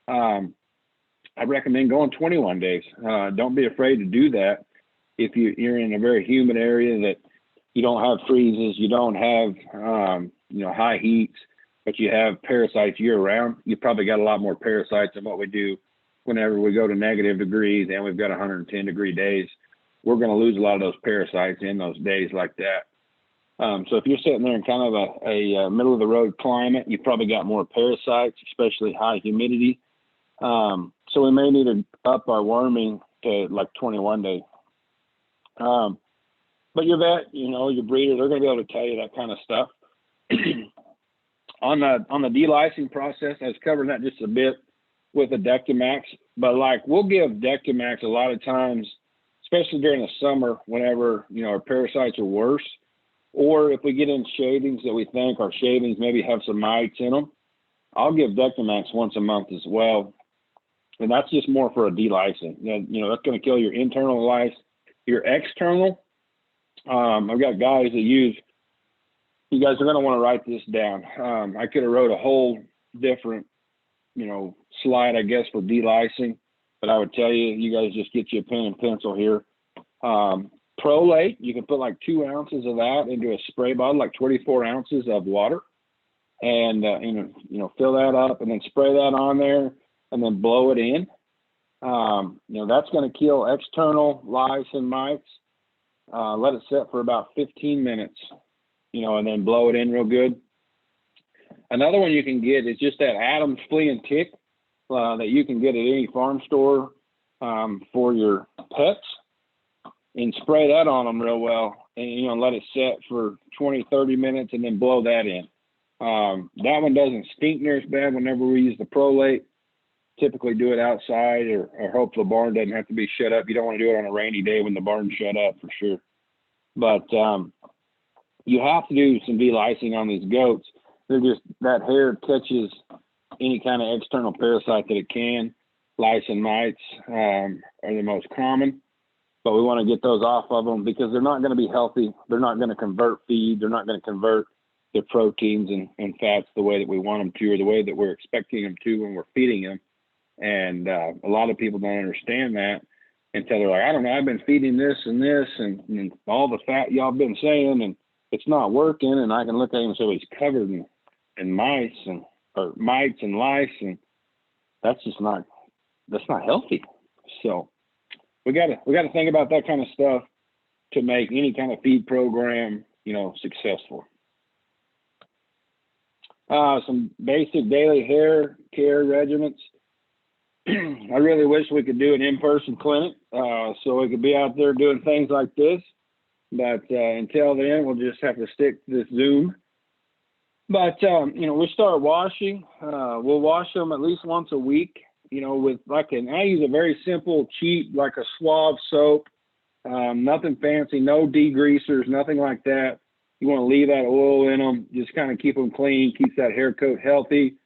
I recommend going 21 days. Don't be afraid to do that. If you're in a very humid area that you don't have freezes, you don't have, high heats, but you have parasites year round, you probably got a lot more parasites than what we do whenever we go to negative degrees and we've got 110 degree days. We're going to lose a lot of those parasites in those days like that. So if you're sitting there in kind of a middle of the road climate, you've probably got more parasites, especially high humidity. So we may need to up our worming to like 21 days. But your vet, your breeder, they're going to be able to tell you that kind of stuff. On the delicing process, I was covering that just a bit with a Dectomax, but like we'll give Dectomax a lot of times, especially during the summer, whenever our parasites are worse, or if we get in shavings that we think our shavings maybe have some mites in them, I'll give Dectomax once a month as well. And that's just more for a delicing. That's going to kill your internal lice. Your external, I've got guys that use, you guys are going to want to write this down. I could have wrote a whole different, slide, I guess, for delicing, but I would tell you, you guys just get you a pen and pencil here. Prolate, you can put like 2 ounces of that into a spray bottle, like 24 ounces of water, and, fill that up and then spray that on there and then blow it in. That's going to kill external lice and mites. Let it set for about 15 minutes, and then blow it in real good. Another one you can get is just that Adam's flea and tick that you can get at any farm store for your pets, and spray that on them real well, and let it set for 20, 30 minutes and then blow that in. That one doesn't stink near as bad whenever we use the Prolate. Typically do it outside or hope the barn doesn't have to be shut up. You don't want to do it on a rainy day when the barn's shut up for sure. But you have to do some delicing on these goats. that hair catches any kind of external parasite that it can. Lice and mites are the most common, but we want to get those off of them because they're not going to be healthy. They're not going to convert feed. They're not going to convert their proteins and fats the way that we want them to, or the way that we're expecting them to when we're feeding them. And a lot of people don't understand that until they're like, I don't know, I've been feeding this and this and all the fat y'all been saying, and it's not working. And I can look at him and say, well, he's covered in mites and lice, and that's not healthy. So we got to think about that kind of stuff to make any kind of feed program, successful. Some basic daily hair care regimens. I really wish we could do an in-person clinic so we could be out there doing things like this. But until then, we'll just have to stick to this Zoom. But, we start washing. We'll wash them at least once a week, with I use a very simple, cheap, like a Suave soap. Nothing fancy, no degreasers, nothing like that. You want to leave that oil in them, just kind of keep them clean, keeps that hair coat healthy.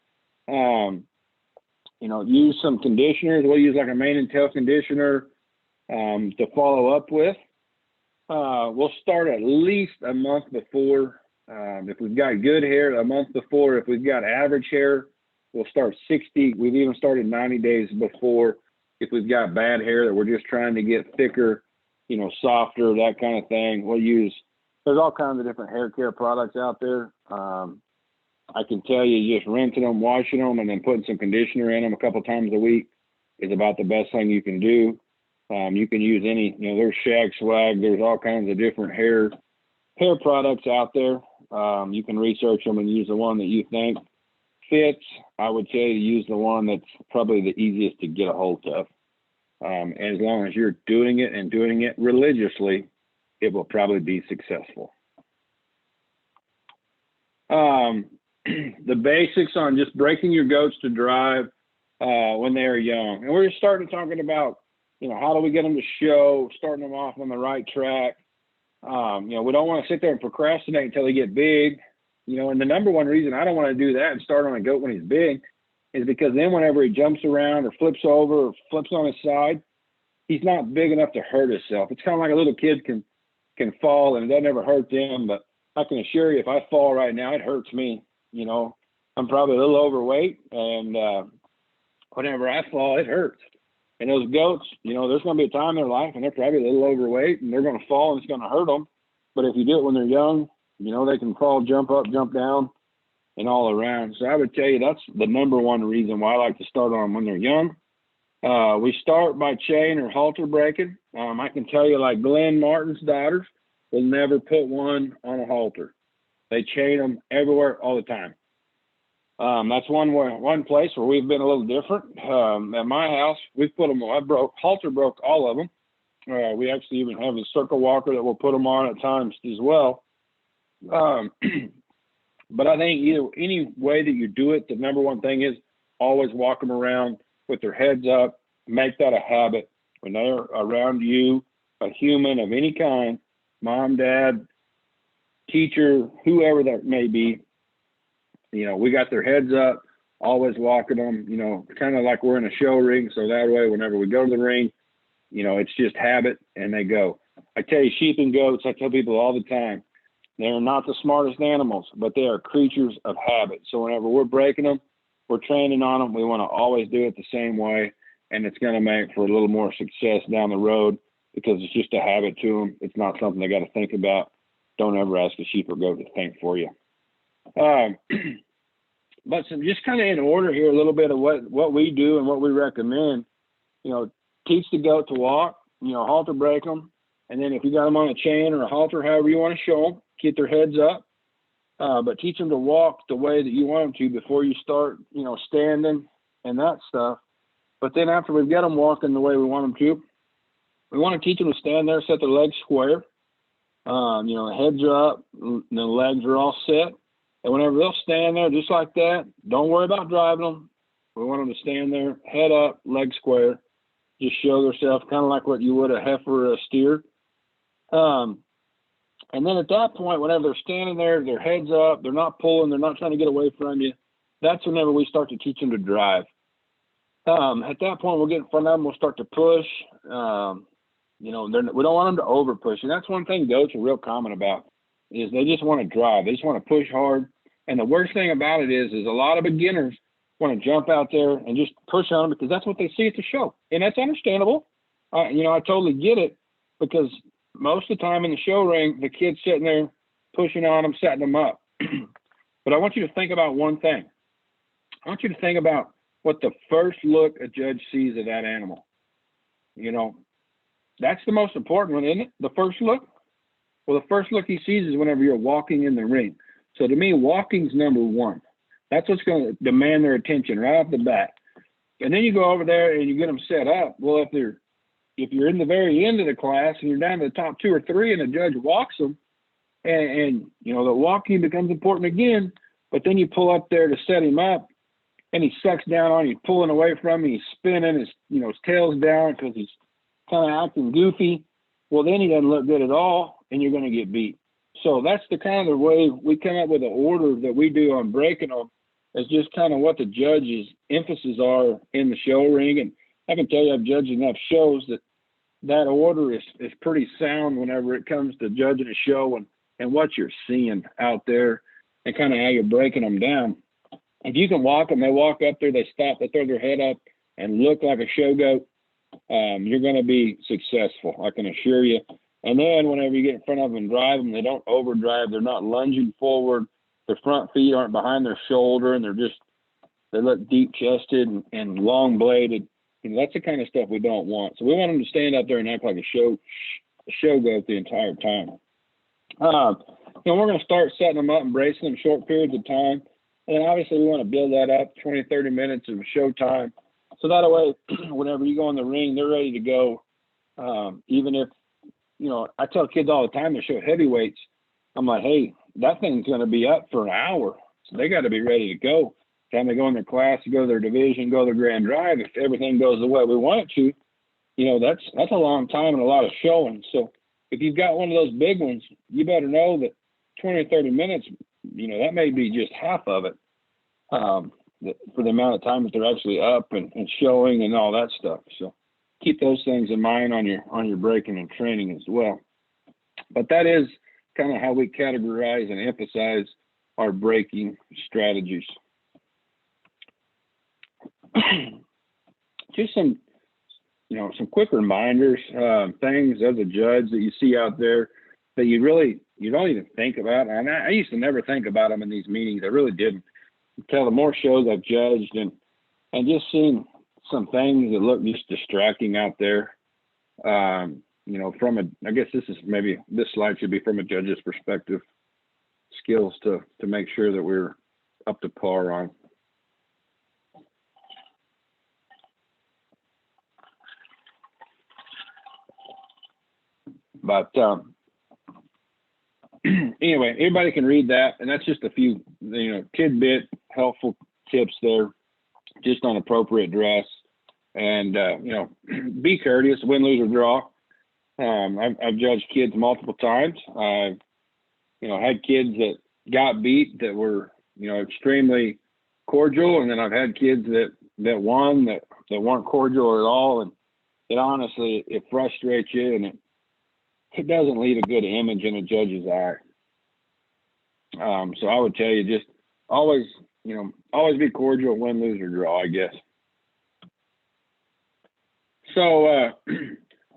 Use some conditioners. We'll use like a mane and tail conditioner to follow up with. We'll start at least a month before. If we've got good hair, a month before. If we've got average hair, we'll start 60. We've even started 90 days before. If we've got bad hair that we're just trying to get thicker, softer, that kind of thing, there's all kinds of different hair care products out there. I can tell you just rinsing them, washing them, and then putting some conditioner in them a couple times a week is about the best thing you can do. You can use any, there's shag swag, there's all kinds of different hair products out there. You can research them and use the one that you think fits. I would tell you to use the one that's probably the easiest to get a hold of. As long as you're doing it religiously, it will probably be successful. The basics on just breaking your goats to drive when they are young. And we're just starting talking about, how do we get them to show, starting them off on the right track. We don't want to sit there and procrastinate until they get big. And the number one reason I don't want to do that and start on a goat when he's big is because then whenever he jumps around or flips over or flips on his side, he's not big enough to hurt himself. It's kind of like a little kid can fall and it doesn't ever hurt them, but I can assure you if I fall right now, it hurts me. I'm probably a little overweight, and whenever I fall, it hurts. And those goats, there's going to be a time in their life and they're probably a little overweight and they're going to fall and it's going to hurt them. But if you do it when they're young, they can fall, jump up, jump down, and all around. So I would tell you that's the number one reason why I like to start on them when they're young. We start by chain or halter breaking. I can tell you, like Glenn Martin's daughters will never put one on a halter. They chain them everywhere all the time. That's one place where we've been a little different. At my house, we've put them. Halter broke all of them. We actually even have a circle walker that we'll put them on at times as well. But I think any way that you do it, the number one thing is always walk them around with their heads up. Make that a habit. When they're around you, a human of any kind, mom, dad, teacher, whoever that may be, we got their heads up, always walking them, kind of like we're in a show ring. So that way, whenever we go to the ring, it's just habit and they go. I tell you, sheep and goats, I tell people all the time, they're not the smartest animals, but they are creatures of habit. So whenever we're breaking them, we're training on them, we want to always do it the same way. And it's going to make for a little more success down the road because it's just a habit to them. It's not something they got to think about. Don't ever ask a sheep or goat to think for you. But some just kind of in order here, a little bit of what we do and what we recommend. Teach the goat to walk, halter break them. And then if you got them on a chain or a halter, however you want to show them, keep their heads up. But teach them to walk the way that you want them to before you start, standing and that stuff. But then after we've got them walking the way we want them to, we want to teach them to stand there, set their legs square. Heads are up, the legs are all set. And whenever they'll stand there just like that, don't worry about driving them. We want them to stand there, head up, legs square. Just show themselves kind of like what you would a heifer or a steer. And And then at that point, whenever they're standing there, their heads up, they're not pulling, they're not trying to get away from you, that's whenever we start to teach them to drive. At that point, we'll get in front of them, we'll start to push. You know, we don't want them to over push. And that's one thing goats are real common about, is they just want to drive. They just want to push hard. And the worst thing about it is a lot of beginners want to jump out there and just push on them because that's what they see at the show. And that's understandable. You know, I totally get it, because most of the time in the show ring, the kid's sitting there pushing on them, setting them up. But I want you to think about one thing. I want you to think about what the first look a judge sees of that animal. You know, that's the most important one, isn't it? The first look? Well, the first look he sees is whenever you're walking in the ring. So to me, walking's number one. That's what's going to demand their attention right off the bat. And then you go over there and you get them set up. Well, if you're in the very end of the class and you're down to the top 2 or 3 and the judge walks them, and you know, the walking becomes important again, but then you pull up there to set him up and he sucks down on you, pulling away from you, he's spinning, his tail's down because he's kind of acting goofy. Well, then he doesn't look good at all, and you're going to get beat. So that's the kind of way we come up with an order that we do on breaking them, is just kind of what the judge's emphasis are in the show ring. And I can tell you, I've judged enough shows that order is pretty sound whenever it comes to judging a show and what you're seeing out there and kind of how you're breaking them down. If you can walk them, they walk up there, they stop, they throw their head up and look like a show goat, you're going to be successful, I can assure you. And then whenever you get in front of them and drive them, they don't overdrive. They're not lunging forward. Their front feet aren't behind their shoulder, and they look deep-chested and long-bladed. And that's the kind of stuff we don't want. So we want them to stand up there and act like a show goat the entire time. We're going to start setting them up and bracing them short periods of time. And then obviously we want to build that up, 20, 30 minutes of show time. So that way, whenever you go in the ring, they're ready to go. Even if, I tell kids all the time they show heavyweights, I'm like, hey, that thing's going to be up for an hour. So they got to be ready to go. Time they go in their class, to go to their division, go to their grand drive. If everything goes the way we want it to, that's a long time and a lot of showing. So if you've got one of those big ones, you better know that 20 or 30 minutes, that may be just half of it for the amount of time that they're actually up and showing and all that stuff. So keep those things in mind on your breaking and training as well. But that is kind of how we categorize and emphasize our breaking strategies. Just some quick reminders, things as a judge that you see out there that you don't even think about. And I used to never think about them in these meetings. I really didn't. Until the more shows I've judged and just seen some things that look just distracting out there. I guess this slide should be from a judge's perspective, skills to make sure that we're up to par on. But anyway, everybody can read that, and that's just a few, tidbit helpful tips there, just on appropriate dress, and be courteous, win, lose, or draw. I've judged kids multiple times. I've had kids that got beat that were extremely cordial, and then I've had kids that won that weren't cordial at all, and it honestly it frustrates you, and it doesn't leave a good image in a judge's eye. So I would tell you, just always be cordial, win, lose, or draw, I guess. So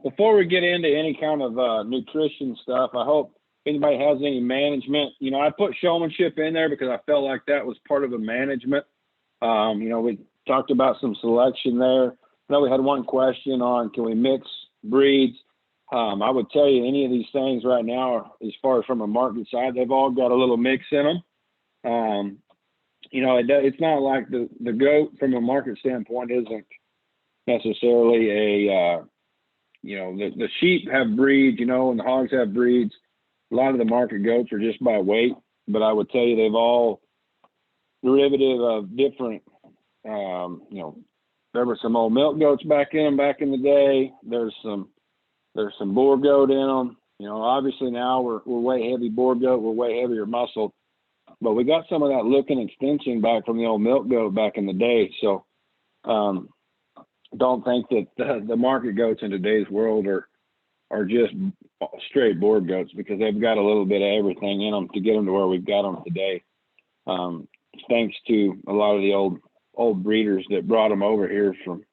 before we get into any kind of nutrition stuff, I hope anybody has any management. I put showmanship in there because I felt like that was part of the management. We talked about some selection there. I know we had one question on, can we mix breeds? I would tell you any of these things right now, as far as from a market side, they've all got a little mix in them. It's not like the goat from a market standpoint isn't necessarily the sheep have breeds, and the hogs have breeds. A lot of the market goats are just by weight, but I would tell you they've all derivative of different, there were some old milk goats back in the day. There's some boar goat in them. You know, obviously now we're way heavy boar goat, we're way heavier muscle, but we got some of that look and extension back from the old milk goat back in the day. So don't think that the market goats in today's world are just straight boar goats, because they've got a little bit of everything in them to get them to where we've got them today. Thanks to a lot of the old breeders that brought them over here from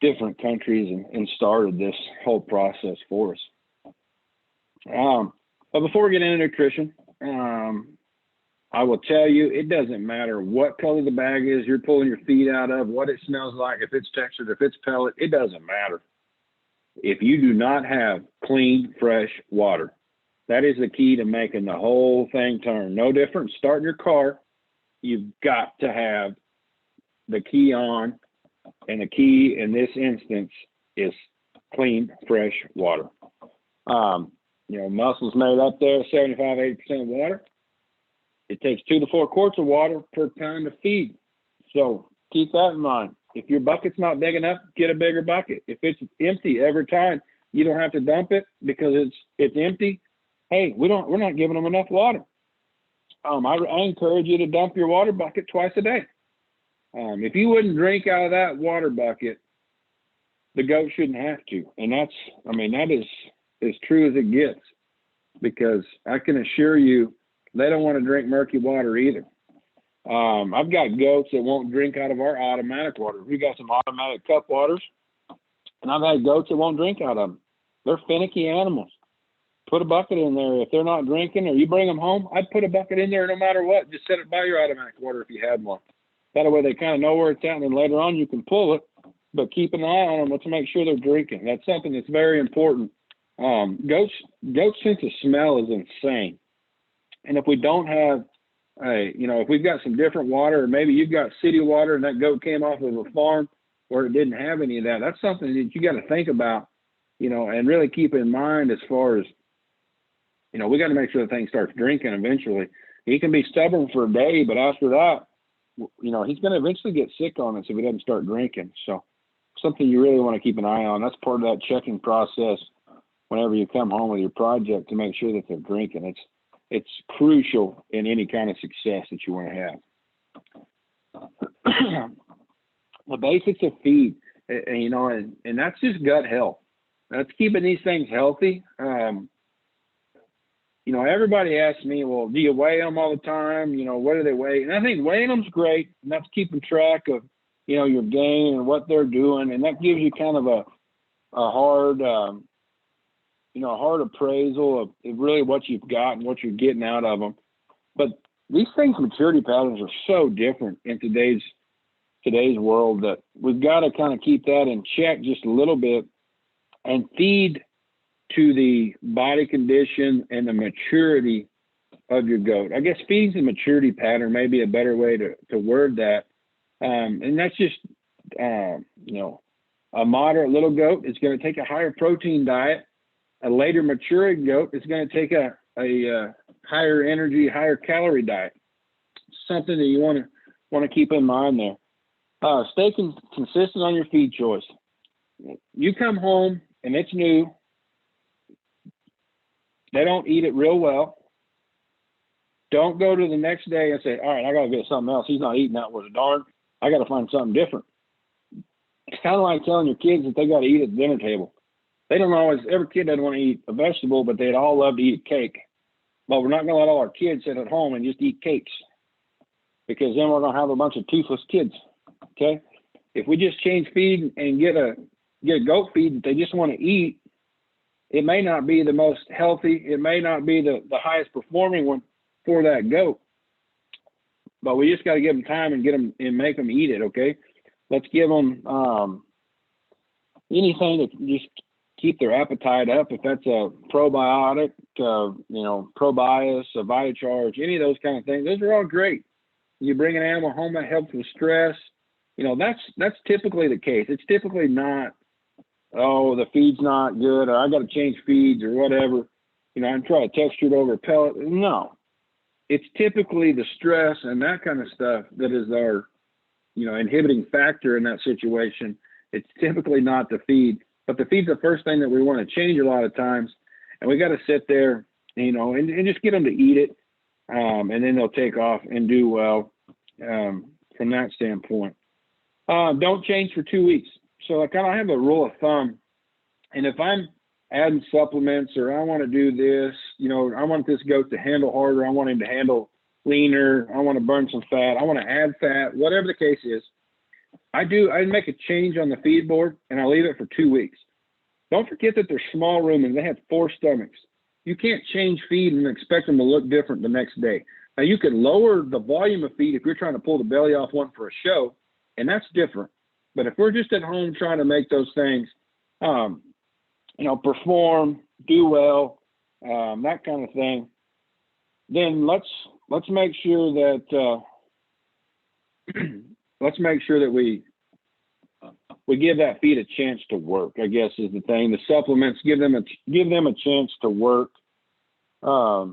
different countries and started this whole process for us. But before we get into nutrition, I will tell you, it doesn't matter what color the bag is you're pulling your feed out of, what it smells like, if it's textured, if it's pellet, it doesn't matter. If you do not have clean, fresh water, that is the key to making the whole thing turn. No different starting your car. You've got to have the key on, and the key in this instance is clean, fresh water. You know, muscle's made up there 75-80% water. It takes 2 to 4 quarts of water per pound of feed. So keep that in mind. If your bucket's not big enough, get a bigger bucket. If it's empty every time, you don't have to dump it because it's empty. Hey, we're not giving them enough water. I encourage you to dump your water bucket twice a day. If you wouldn't drink out of that water bucket, the goat shouldn't have to. And that is as true as it gets, because I can assure you they don't want to drink murky water either. I've got goats that won't drink out of our automatic water. We've got some automatic cup waters, and I've had goats that won't drink out of them. They're finicky animals. Put a bucket in there. If they're not drinking or you bring them home, I'd put a bucket in there no matter what. Just set it by your automatic water if you had one. That way they kind of know where it's at, and then later on you can pull it, but keep an eye on them to make sure they're drinking. That's something that's very important. Goats' sense of smell is insane. And if we don't have, if we've got some different water, or maybe you've got city water and that goat came off of a farm where it didn't have any of that, that's something that you got to think about, and really keep in mind as far as, we got to make sure the thing starts drinking eventually. He can be stubborn for a day, but after that, he's going to eventually get sick on us if he doesn't start drinking. So something you really want to keep an eye on. That's part of that checking process whenever you come home with your project, to make sure that they're drinking. It's crucial in any kind of success that you want to have. The basics of feed, and that's just gut health. That's keeping these things healthy. Everybody asks me, well, do you weigh them all the time? What do they weigh? And I think weighing them's great, and that's keeping track of, your gain and what they're doing. And that gives you kind of a hard, hard appraisal of really what you've got and what you're getting out of them. But these things' maturity patterns are so different in today's world that we've got to kind of keep that in check just a little bit and feed to the body condition and the maturity of your goat. I guess feeding the maturity pattern may be a better way to word that. And that's just, a moderate little goat is going to take a higher protein diet. A later maturing goat is going to take a higher energy, higher calorie diet. Something that you want to keep in mind there. Stay consistent on your feed choice. You come home and it's new. They don't eat it real well. Don't go to the next day and say, all right, I got to get something else. He's not eating that worth a darn. I got to find something different. It's kind of like telling your kids that they got to eat at the dinner table. They don't always, every kid doesn't want to eat a vegetable, but they'd all love to eat cake. But we're not going to let all our kids sit at home and just eat cakes, because then we're going to have a bunch of toothless kids. Okay. If we just change feed and get a goat feed that they just want to eat, it may not be the most healthy. It may not be the highest performing one for that goat, but we just got to give them time and get them and make them eat it. Okay. Let's give them anything to just keep their appetite up. If that's a probiotic, probios, a Vitacharge, any of those kind of things, those are all great. You bring an animal home that helps with stress. That's typically the case. It's typically not, oh, the feed's not good, or I got to change feeds or whatever. I'm trying to texture it over a pellet. No, it's typically the stress and that kind of stuff that is our, inhibiting factor in that situation. It's typically not the feed, but the feed's the first thing that we want to change a lot of times. and we got to sit there, you know, and just get them to eat it, and then they'll take off and do well from that standpoint. Don't change for 2 weeks. So I kind of have a rule of thumb, and if I'm adding supplements or I want to do this, you know, I want this goat to handle harder, I want him to handle leaner, I want to burn some fat, I want to add fat, whatever the case is, I make a change on the feed board and I leave it for 2 weeks. Don't forget that they're small rumen. They have 4 stomachs. You can't change feed and expect them to look different the next day. Now you can lower the volume of feed if you're trying to pull the belly off one for a show, and that's different. But if we're just at home trying to make those things, you know, perform, do well, that kind of thing, then let's make sure that we give that feed a chance to work, I guess is the thing. The supplements give them a chance to work. I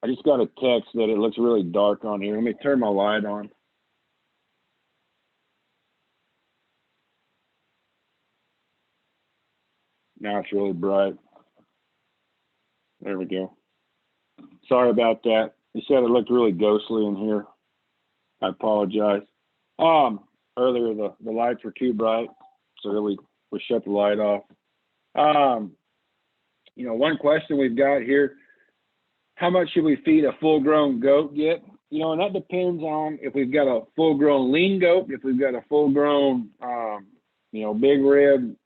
just got a text that it looks really dark on here. Let me turn my light on. Now it's really bright. There we go. Sorry about that. You said it looked really ghostly in here. I apologize. Earlier the lights were too bright, so we shut the light off. You know, one question we've got here: how much should we feed a full-grown goat get? You know, and that depends on if we've got a full-grown lean goat, if we've got a full-grown, you know, big rib,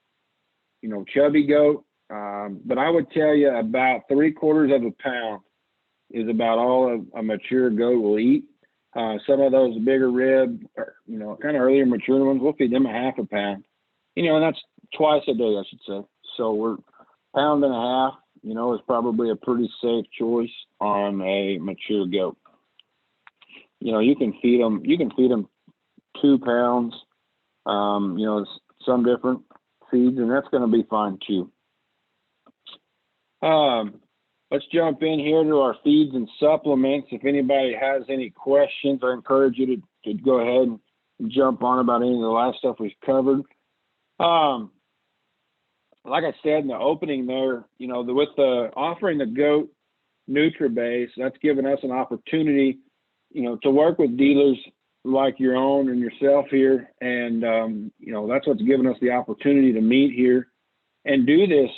you know, chubby goat. But I would tell you about 3/4 pound is about all a mature goat will eat. Some of those bigger rib, or, you know, kind of earlier mature ones, we'll feed them 1/2 pound. You know, and that's twice a day, I should say. So we're 1.5 pounds, you know, is probably a pretty safe choice on a mature goat. You know, you can feed them 2 pounds, you know, some different feeds, and that's going to be fine too. Let's jump in here to our feeds and supplements. If anybody has any questions, I encourage you to go ahead and jump on about any of the last stuff we've covered. Like I said in the opening there, you know, with the offering the goat NutriBase, that's given us an opportunity, you know, to work with dealers like your own and yourself here. And, you know, that's what's given us the opportunity to meet here and do this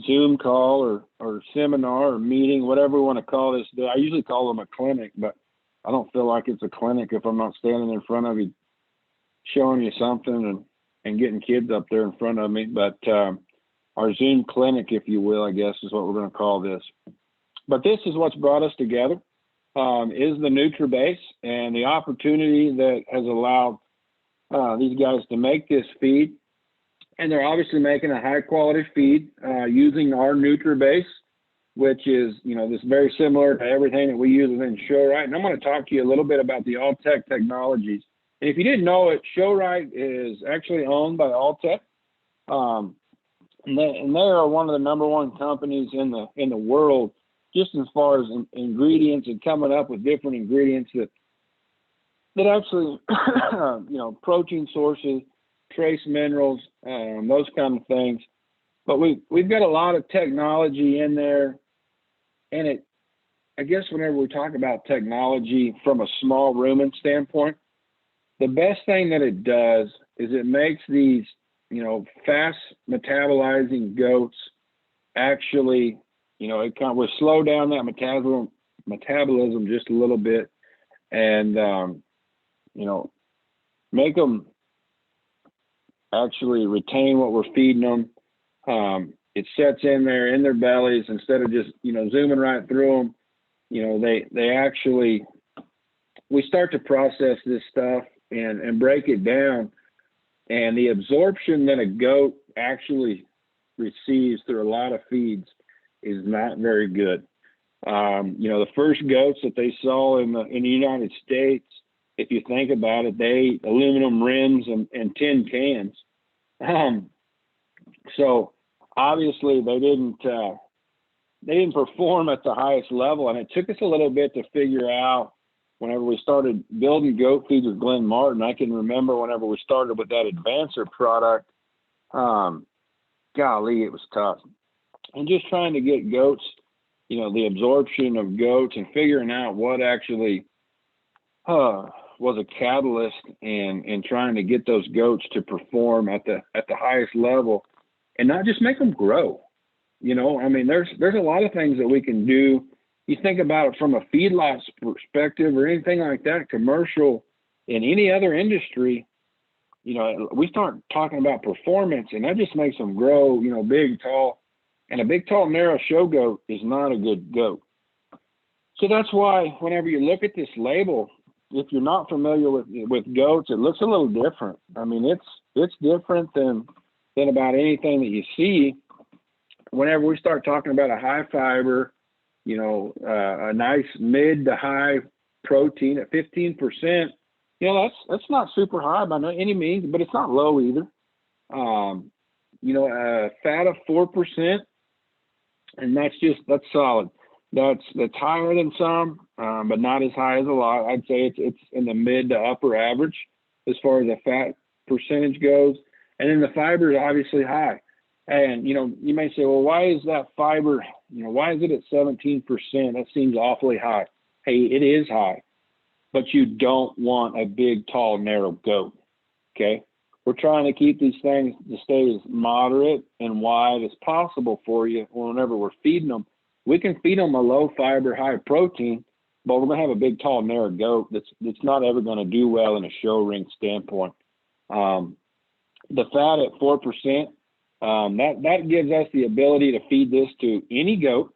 Zoom call or seminar or meeting, whatever we want to call this. I usually call them a clinic, but I don't feel like it's a clinic if I'm not standing in front of you showing you something and getting kids up there in front of me. But our Zoom clinic, if you will, I guess is what we're going to call this. But this is what's brought us together, is the NutriBase and the opportunity that has allowed these guys to make this feed. And they're obviously making a high quality feed using our NutriBase, which is, you know, this very similar to everything that we use within Show-Rite. And I'm going to talk to you a little bit about the Alltech technologies. And if you didn't know it, Show-Rite is actually owned by Alltech. And they are one of the #1 companies in the world, just as far as ingredients and coming up with different ingredients that actually, you know, protein sources, trace minerals, those kind of things. But we've got a lot of technology in there, and I guess whenever we talk about technology from a small rumen standpoint, the best thing that it does is it makes these, you know, fast metabolizing goats actually, you know, will slow down that metabolism just a little bit, and you know, make them actually retain what we're feeding them. It sets in there in their bellies instead of just, you know, zooming right through them. You know, they actually, we start to process this stuff and break it down, and the absorption that a goat actually receives through a lot of feeds is not very good. You know, the first goats that they saw in the United States, if you think about it, they ate aluminum rims and tin cans. So obviously they didn't perform at the highest level, and it took us a little bit to figure out. Whenever we started building goat feeds with Glenn Martin, I can remember whenever we started with that Advancer product, golly, it was tough. And just trying to get goats, you know, the absorption of goats and figuring out what actually was a catalyst in trying to get those goats to perform at the highest level and not just make them grow. You know, I mean, there's a lot of things that we can do. You think about it from a feedlot perspective or anything like that, commercial, in any other industry, you know, we start talking about performance and that just makes them grow, you know, big, tall. And a big, tall, narrow show goat is not a good goat. So that's why whenever you look at this label, if you're not familiar with goats, it looks a little different. I mean, it's different than about anything that you see. Whenever we start talking about a high fiber, you know, a nice mid to high protein at 15%, you know, that's not super high by any means, but it's not low either. You know, a fat of 4%, and that's solid. That's higher than some, but not as high as a lot. I'd say it's in the mid to upper average as far as the fat percentage goes. And then the fiber is obviously high. And, you know, you may say, well, why is that fiber, you know, why is it at 17%? That seems awfully high. Hey, it is high, but you don't want a big, tall, narrow goat, okay? We're trying to keep these things to stay as moderate and wide as possible for you whenever we're feeding them. We can feed them a low fiber, high protein, but we're going to have a big, tall, narrow goat that's not ever going to do well in a show ring standpoint. The fat at 4%, that gives us the ability to feed this to any goat,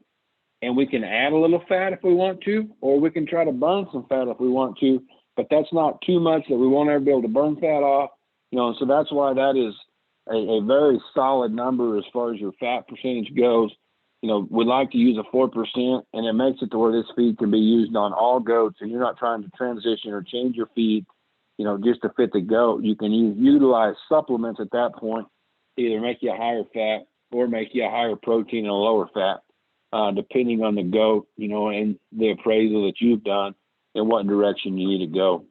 and we can add a little fat if we want to, or we can try to burn some fat if we want to, but that's not too much that we won't ever be able to burn fat off. You know, so that's why that is a very solid number as far as your fat percentage goes. You know, we like to use a 4%, and it makes it to where this feed can be used on all goats, and you're not trying to transition or change your feed, you know, just to fit the goat. You can utilize supplements at that point, either make you a higher fat or make you a higher protein and a lower fat, depending on the goat, you know, and the appraisal that you've done and what direction you need to go.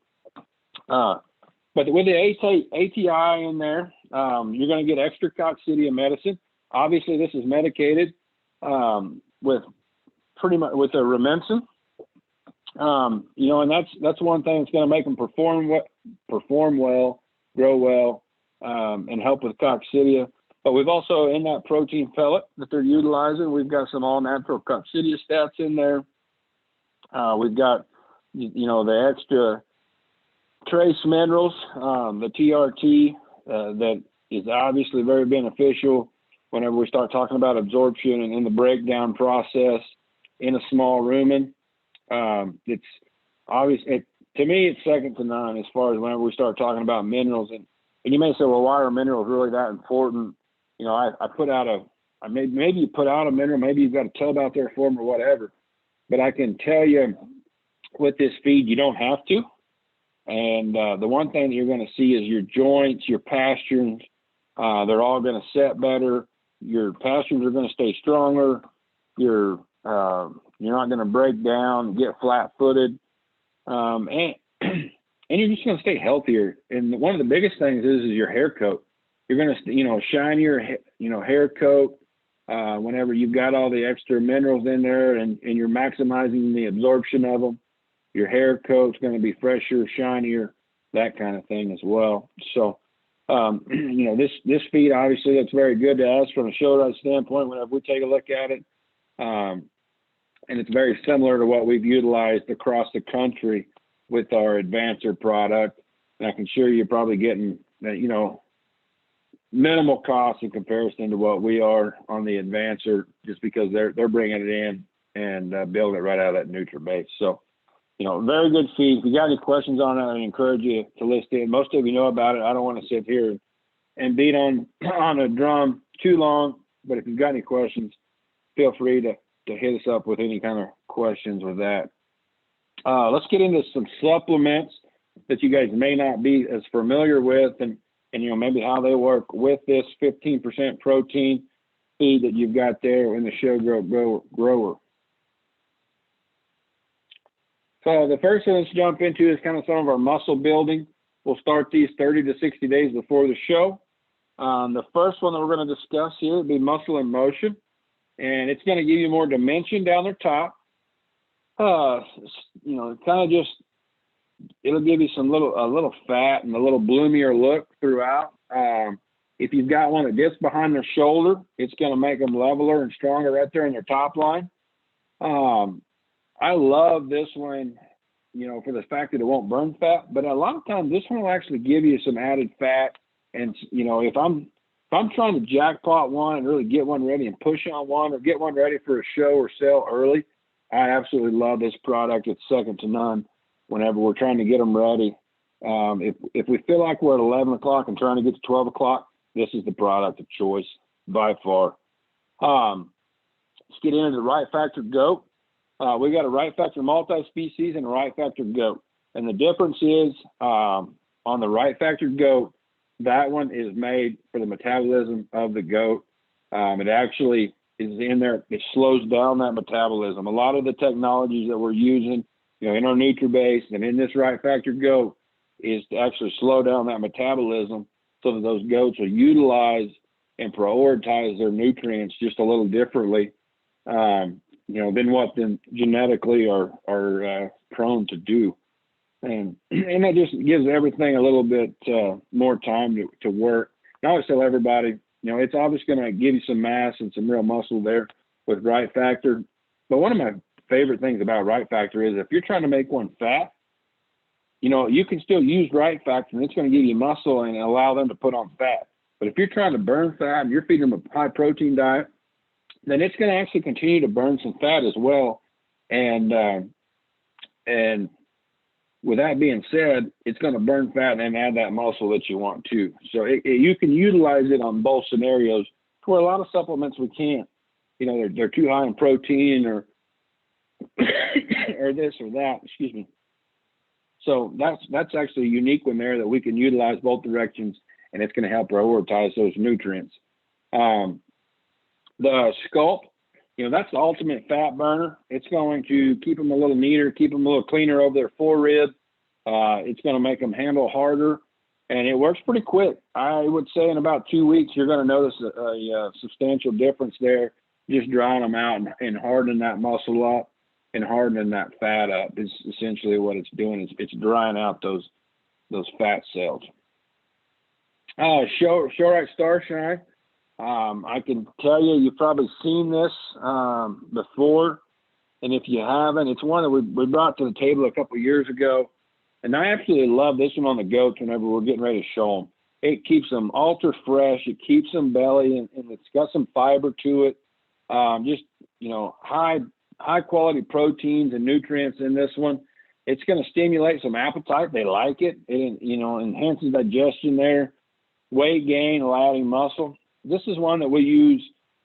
But with the ATI in there, you're going to get extra coccidia medicine. Obviously, this is medicated with a Regimens. You know, and that's one thing that's going to make them perform well, grow well, and help with coccidia. But we've also, in that protein pellet that they're utilizing, we've got some all-natural coccidia stats in there. We've got, you know, the extra trace minerals, the TRT, that is obviously very beneficial whenever we start talking about absorption and in the breakdown process in a small rumen. It's obvious. To me, it's second to none as far as whenever we start talking about minerals. And you may say, well, why are minerals really that important? You know, I put out maybe you put out a mineral, maybe you've got a tub out there for them or whatever. But I can tell you with this feed, you don't have to. And the one thing that you're going to see is your joints, your pasterns, they're all going to set better. Your pasterns are going to stay stronger. You're not going to break down, get flat-footed, and you're just going to stay healthier. And one of the biggest things is your hair coat. You're going to, you know, shine your, you know, hair coat whenever you've got all the extra minerals in there and you're maximizing the absorption of them. Your hair coat's going to be fresher, shinier, that kind of thing as well. So, you know, this feed, obviously, that's very good to us from a Show-Rite standpoint whenever we take a look at it. And it's very similar to what we've utilized across the country with our Advancer product. And I can assure you're probably getting, you know, minimal cost in comparison to what we are on the Advancer, just because they're bringing it in and building it right out of that NutriBase. So, you know, very good feed. If you got any questions on it, I encourage you to list it. Most of you know about it. I don't want to sit here and beat on a drum too long, but if you've got any questions, feel free to hit us up with any kind of questions with that. Let's get into some supplements that you guys may not be as familiar with, and you know, maybe how they work with this 15% protein feed that you've got there in the Show Grower. So the first thing let's jump into is kind of some of our muscle building. We'll start these 30 to 60 days before the show. The first one that we're going to discuss here would be Muscle in Motion, and it's going to give you more dimension down their top. You know, kind of just, it'll give you a little fat and a little bloomier look throughout. If you've got one that dips behind their shoulder, it's going to make them leveler and stronger right there in their top line. I love this one, you know, for the fact that it won't burn fat, but a lot of times this one will actually give you some added fat. And, you know, if I'm trying to jackpot one and really get one ready and push on one or get one ready for a show or sell early, I absolutely love this product. It's second to none whenever we're trying to get them ready. If we feel like we're at 11 o'clock and trying to get to 12 o'clock, this is the product of choice by far. Let's get into the Right Factor Goat. We got a Right Factor multi-species and a Right Factor Goat. And the difference is on the Right Factor Goat, that one is made for the metabolism of the goat. It actually is in there. It slows down that metabolism. A lot of the technologies that we're using, you know, in our NutriBase and in this Right Factor Goat is to actually slow down that metabolism so that those goats will utilize and prioritize their nutrients just a little differently, you know, than what them genetically are prone to do. And that just gives everything a little bit more time to work. And I always tell everybody, you know, it's obviously going to give you some mass and some real muscle there with Right Factor. But one of my favorite things about Right Factor is if you're trying to make one fat, you know, you can still use Right Factor and it's going to give you muscle and allow them to put on fat. But if you're trying to burn fat and you're feeding them a high protein diet, then it's going to actually continue to burn some fat as well. And with that being said, it's going to burn fat and add that muscle that you want to. So you can utilize it on both scenarios where a lot of supplements we can't. You know, they're too high in protein or or this or that. Excuse me. So that's actually a unique one there that we can utilize both directions, and it's going to help prioritize those nutrients. The Sculpt, you know, that's the ultimate fat burner. It's going to keep them a little neater, keep them a little cleaner over their forerib. It's going to make them handle harder, and it works pretty quick. I would say in about 2 weeks, you're going to notice a substantial difference there, just drying them out and hardening that muscle up and hardening that fat up is essentially what it's doing. It's drying out those fat cells. Showrock Starshine. I can tell you, you've probably seen this before, and if you haven't, it's one that we brought to the table a couple years ago, and I absolutely love this one on the goats whenever we're getting ready to show them. It keeps them ultra fresh, it keeps them belly, and it's got some fiber to it. Just, you know, high quality proteins and nutrients in this one. It's going to stimulate some appetite. They like it. It, you know, enhances digestion there. Weight gain, adding muscle. This is one that we use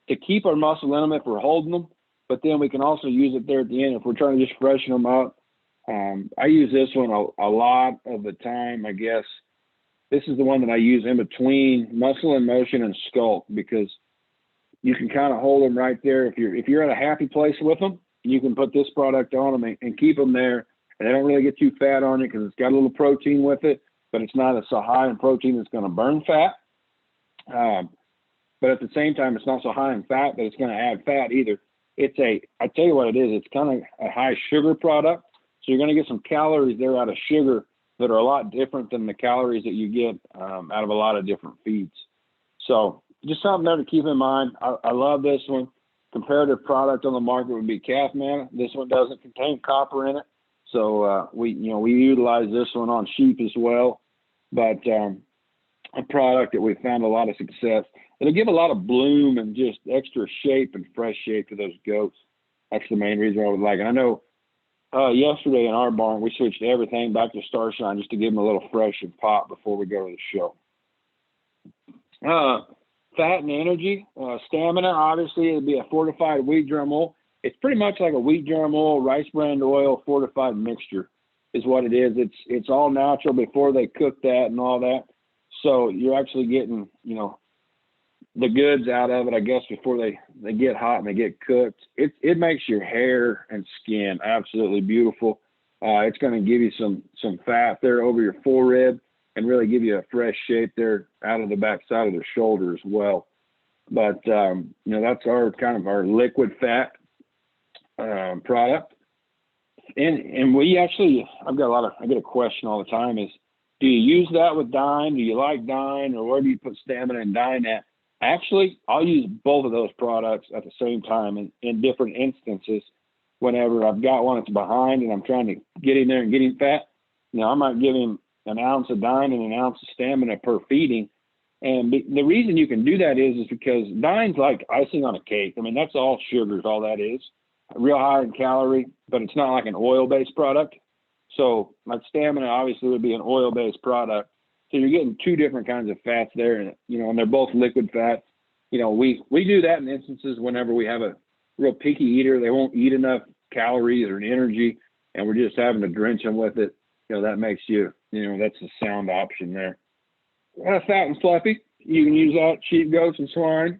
to keep our muscle in them if we're holding them, but then we can also use it there at the end if we're trying to just freshen them up. I use this one a lot of the time, I guess. This is the one that I use in between Muscle in Motion and Sculpt because you can kind of hold them right there. If you're at a happy place with them, you can put this product on them and keep them there, and they don't really get too fat on it because it's got a little protein with it, but it's not so high in protein it's going to burn fat. But at the same time, it's not so high in fat that it's going to add fat either. I tell you what it is, it's kind of a high sugar product. So you're going to get some calories there out of sugar that are a lot different than the calories that you get out of a lot of different feeds. So just something there to keep in mind. I love this one. Comparative product on the market would be Calf Manna. This one doesn't contain copper in it. So we utilize this one on sheep as well. But a product that we found a lot of success. It'll give a lot of bloom and just extra shape and fresh shape to those goats. That's the main reason I would like it. I know yesterday in our barn, we switched everything back to Starshine just to give them a little fresh and pop before we go to the show. Fat and energy, stamina, obviously, it'd be a fortified wheat germ oil. It's pretty much like a wheat germ oil, rice bran oil, fortified mixture is what it is. It's all natural before they cook that and all that. So you're actually getting, you know, the goods out of it, I guess, before they get hot and they get cooked. It makes your hair and skin absolutely beautiful. It's going to give you some fat there over your forerib. and really give you a fresh shape there out of the back side of their shoulder as well. But, you know, that's our kind of our liquid fat product. And we actually, I get a question all the time is, do you use that with Dine? Do you like Dine, or where do you put Stamina and Dine at? Actually, I'll use both of those products at the same time in different instances. Whenever I've got one that's behind and I'm trying to get in there and get him fat, you know, I might give him an ounce of Dine and an ounce of Stamina per feeding. And the reason you can do that is because Dine's like icing on a cake. I mean, that's all sugars, all that is. Real high in calorie, but it's not like an oil-based product. So like Stamina obviously would be an oil-based product. So you're getting two different kinds of fats there, and you know, and they're both liquid fats. You know, we do that in instances whenever we have a real picky eater. They won't eat enough calories or energy, and we're just having to drench them with it. You know, that makes you know, that's a sound option there. Fat and fluffy, you can use that sheep, goats, and swine,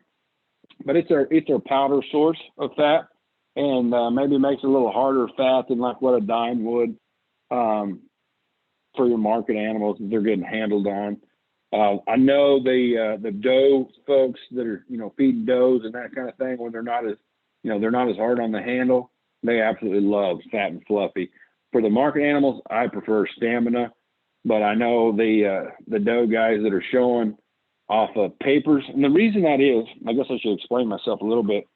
but it's our powder source of fat, and maybe makes it a little harder fat than like what a Dime would. For your market animals that they're getting handled on. I know the doe folks that are, you know, feeding does and that kind of thing, when they're not as hard on the handle, they absolutely love fat and fluffy. For the market animals, I prefer Stamina, but I know the doe guys that are showing off of papers, and the reason that is, I guess I should explain myself a little bit.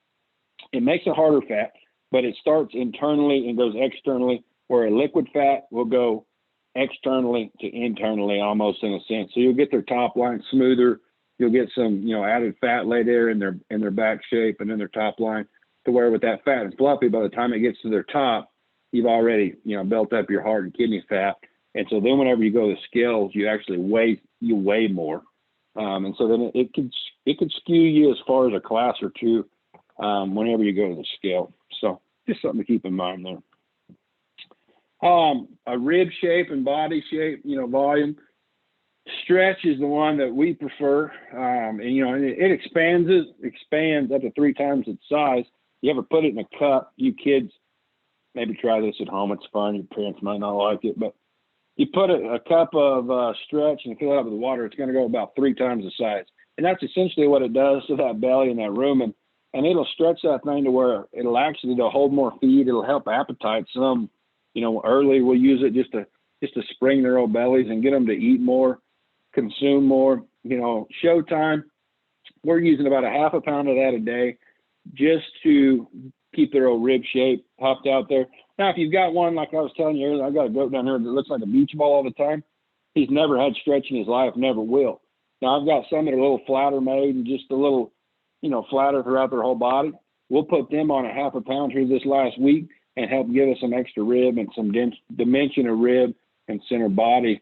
It makes a harder fat, but it starts internally and goes externally, where a liquid fat will go externally to internally, almost in a sense. So you'll get their top line smoother. You'll get some, you know, added fat laid there in their back shape and in their top line, to where with that fat and fluffy, by the time it gets to their top, you've already, you know, built up your heart and kidney fat. And so then whenever you go to scales, you actually weigh more. And so then it could skew you as far as a class or two whenever you go to the scale. So just something to keep in mind there. A rib shape and body shape, you know, volume. Stretch is the one that we prefer. And, you know, it expands up to 3 times its size. You ever put it in a cup? You kids, maybe try this at home. It's fun. Your parents might not like it, but you put a cup of stretch and fill it up with water, it's going to go about 3 times the size. And that's essentially what it does to that belly and that rumen. And it'll stretch that thing to where it'll actually hold more feed. It'll help appetite some. You know, early we'll use it just to spring their old bellies and get them to eat more, consume more. You know, showtime, we're using about a half a pound of that a day just to keep their old rib shape popped out there. Now, if you've got one, like I was telling you earlier, I got a goat down here that looks like a beach ball all the time. He's never had stretch in his life, never will. Now, I've got some that are a little flatter made and just a little, you know, flatter throughout their whole body. We'll put them on a half a pound here this last week and help give us some extra rib and some dimension of rib and center body.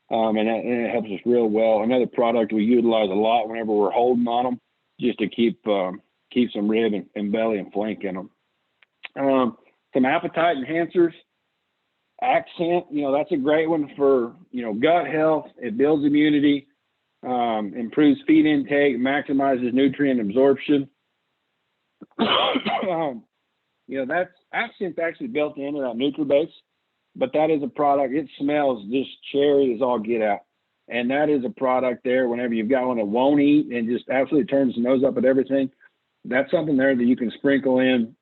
And it helps us real well. Another product we utilize a lot whenever we're holding on them, just to keep some rib and belly and flank in them. Some appetite enhancers. Accent, you know, that's a great one for, you know, gut health. It builds immunity, improves feed intake, maximizes nutrient absorption. You know, that's Accent's actually built into that NutriBase, but that is a product. It smells just cherry as all get out. And that is a product there whenever you've got one that won't eat and just absolutely turns the nose up at everything. That's something there that you can sprinkle in.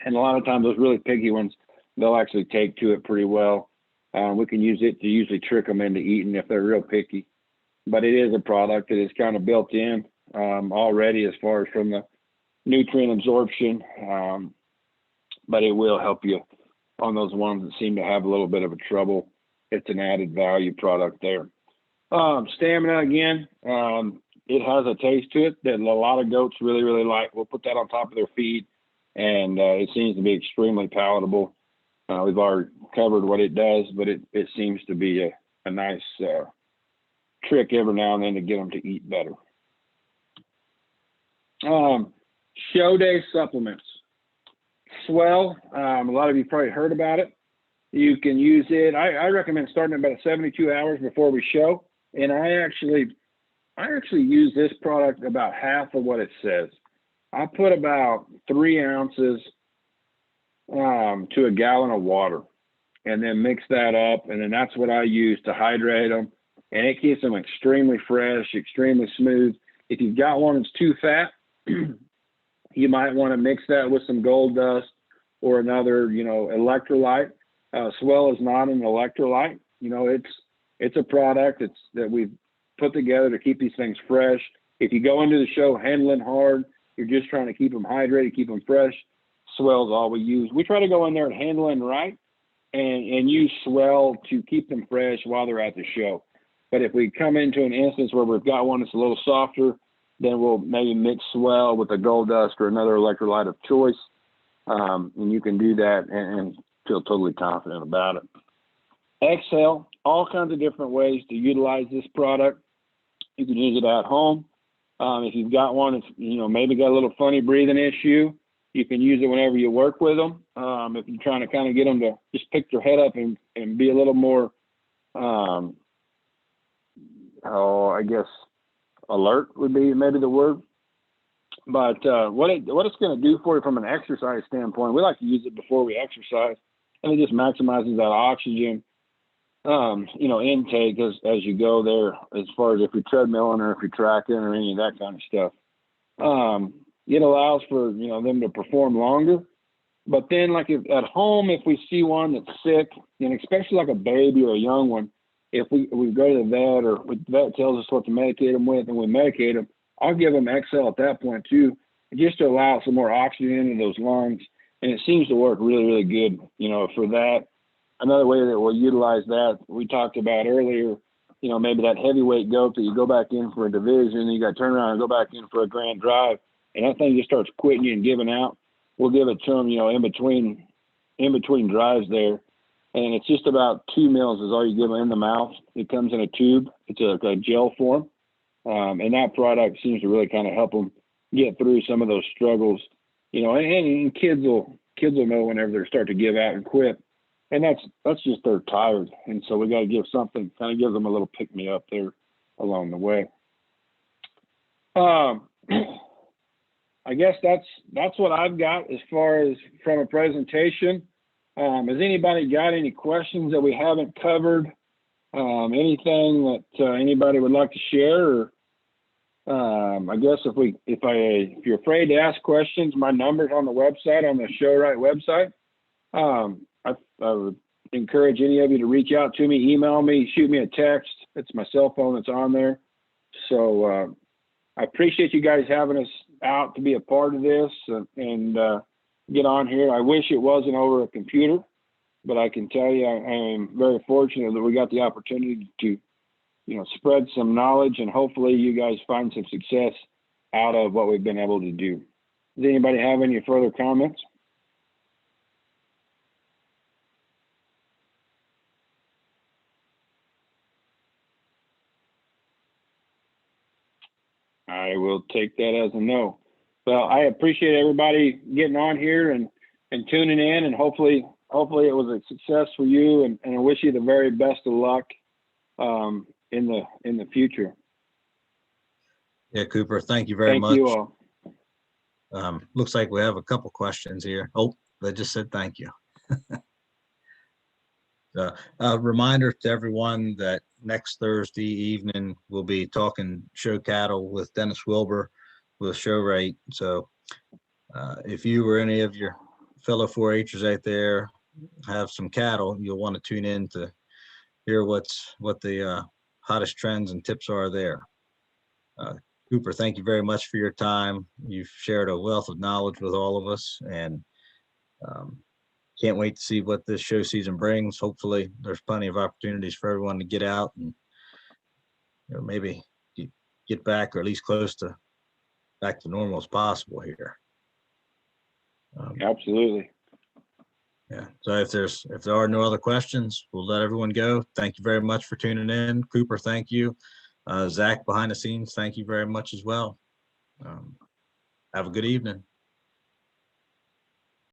And a lot of times those really picky ones, they'll actually take to it pretty well. We can use it to usually trick them into eating if they're real picky. But it is a product that is kind of built in already as far as from the nutrient absorption. But it will help you on those ones that seem to have a little bit of a trouble. It's an added value product there. Stamina, again, it has a taste to it that a lot of goats really, really like. We'll put that on top of their feed, and it seems to be extremely palatable. We've already covered what it does, but it seems to be a nice trick every now and then to get them to eat better. Show day supplements. Swell, a lot of you probably heard about it. You can use it. I recommend starting about 72 hours before we show. And I actually use this product about half of what it says. I put about 3 ounces to a gallon of water and then mix that up. And then that's what I use to hydrate them and it keeps them extremely fresh, extremely smooth. If you've got one that's too fat, you might want to mix that with some gold dust or another, electrolyte. Swell is not an electrolyte. It's a product that we've put together to keep these things fresh. If you go into the show handling hard, you're just trying to keep them hydrated, keep them fresh, Swell's all we use. We try to go in there and handling right and use Swell to keep them fresh while they're at the show. But if we come into an instance where we've got one that's a little softer, then we'll maybe mix Swell with a gold dust or another electrolyte of choice. And you can do that and feel totally confident about it. Exhale, all kinds of different ways to utilize this product. You can use it at home. If you've got one that's, maybe got a little funny breathing issue, you can use it whenever you work with them. If you're trying to kind of get them to just pick their head up and be a little more, I guess, alert would be maybe the word. But what it's going to do for you from an exercise standpoint, we like to use it before we exercise, and it just maximizes that oxygen, intake as you go there, as far as if you're treadmilling or if you're tracking or any of that kind of stuff. It allows for, them to perform longer. But then, like at home, if we see one that's sick, and especially like a baby or a young one, if we go to the vet or the vet tells us what to medicate them with and we medicate them, I'll give them XL at that point too, just to allow some more oxygen into those lungs. And it seems to work really, really good, for that. Another way that we'll utilize that, we talked about earlier, maybe that heavyweight goat that you go back in for a division, you got to turn around and go back in for a grand drive, and that thing just starts quitting you and giving out. We'll give it to them, in between drives there. And it's just about 2 mils is all you give them in the mouth. It comes in a tube. It's a gel form. And that product seems to really kind of help them get through some of those struggles, and kids will know whenever they start to give out and quit. And that's just they're tired. And so we got to give something, kind of give them a little pick me up there along the way. I guess that's what I've got as far as from a presentation. Has anybody got any questions that we haven't covered? Anything that anybody would like to share? Or, I guess if you're afraid to ask questions, my number's on the website, on the Show-Rite website. I would encourage any of you to reach out to me, email me, shoot me a text. It's my cell phone that's on there. So I appreciate you guys having us out to be a part of this and get on here. I wish it wasn't over a computer, but I can tell you I am very fortunate that we got the opportunity to, spread some knowledge, and hopefully you guys find some success out of what we've been able to do. Does anybody have any further comments? I will take that as a no. Well, I appreciate everybody getting on here and tuning in, and hopefully it was a success for you, and I wish you the very best of luck in the future. Yeah, Cooper, thank you very much. Thank you all. Looks like we have a couple questions here. Oh, they just said thank you. A reminder to everyone that next Thursday evening we'll be talking show cattle with Dennis Wilbur with Show-Rite. So if you or any of your fellow 4-H'ers out there have some cattle, you'll want to tune in to hear what the hottest trends and tips are there. Cooper, thank you very much for your time. You've shared a wealth of knowledge with all of us, and can't wait to see what this show season brings. Hopefully there's plenty of opportunities for everyone to get out and maybe get back, or at least close to back to normal as possible here. Absolutely. Yeah. So if there are no other questions, we'll let everyone go. Thank you very much for tuning in. Cooper, thank you. Zach behind the scenes, thank you very much as well. Have a good evening.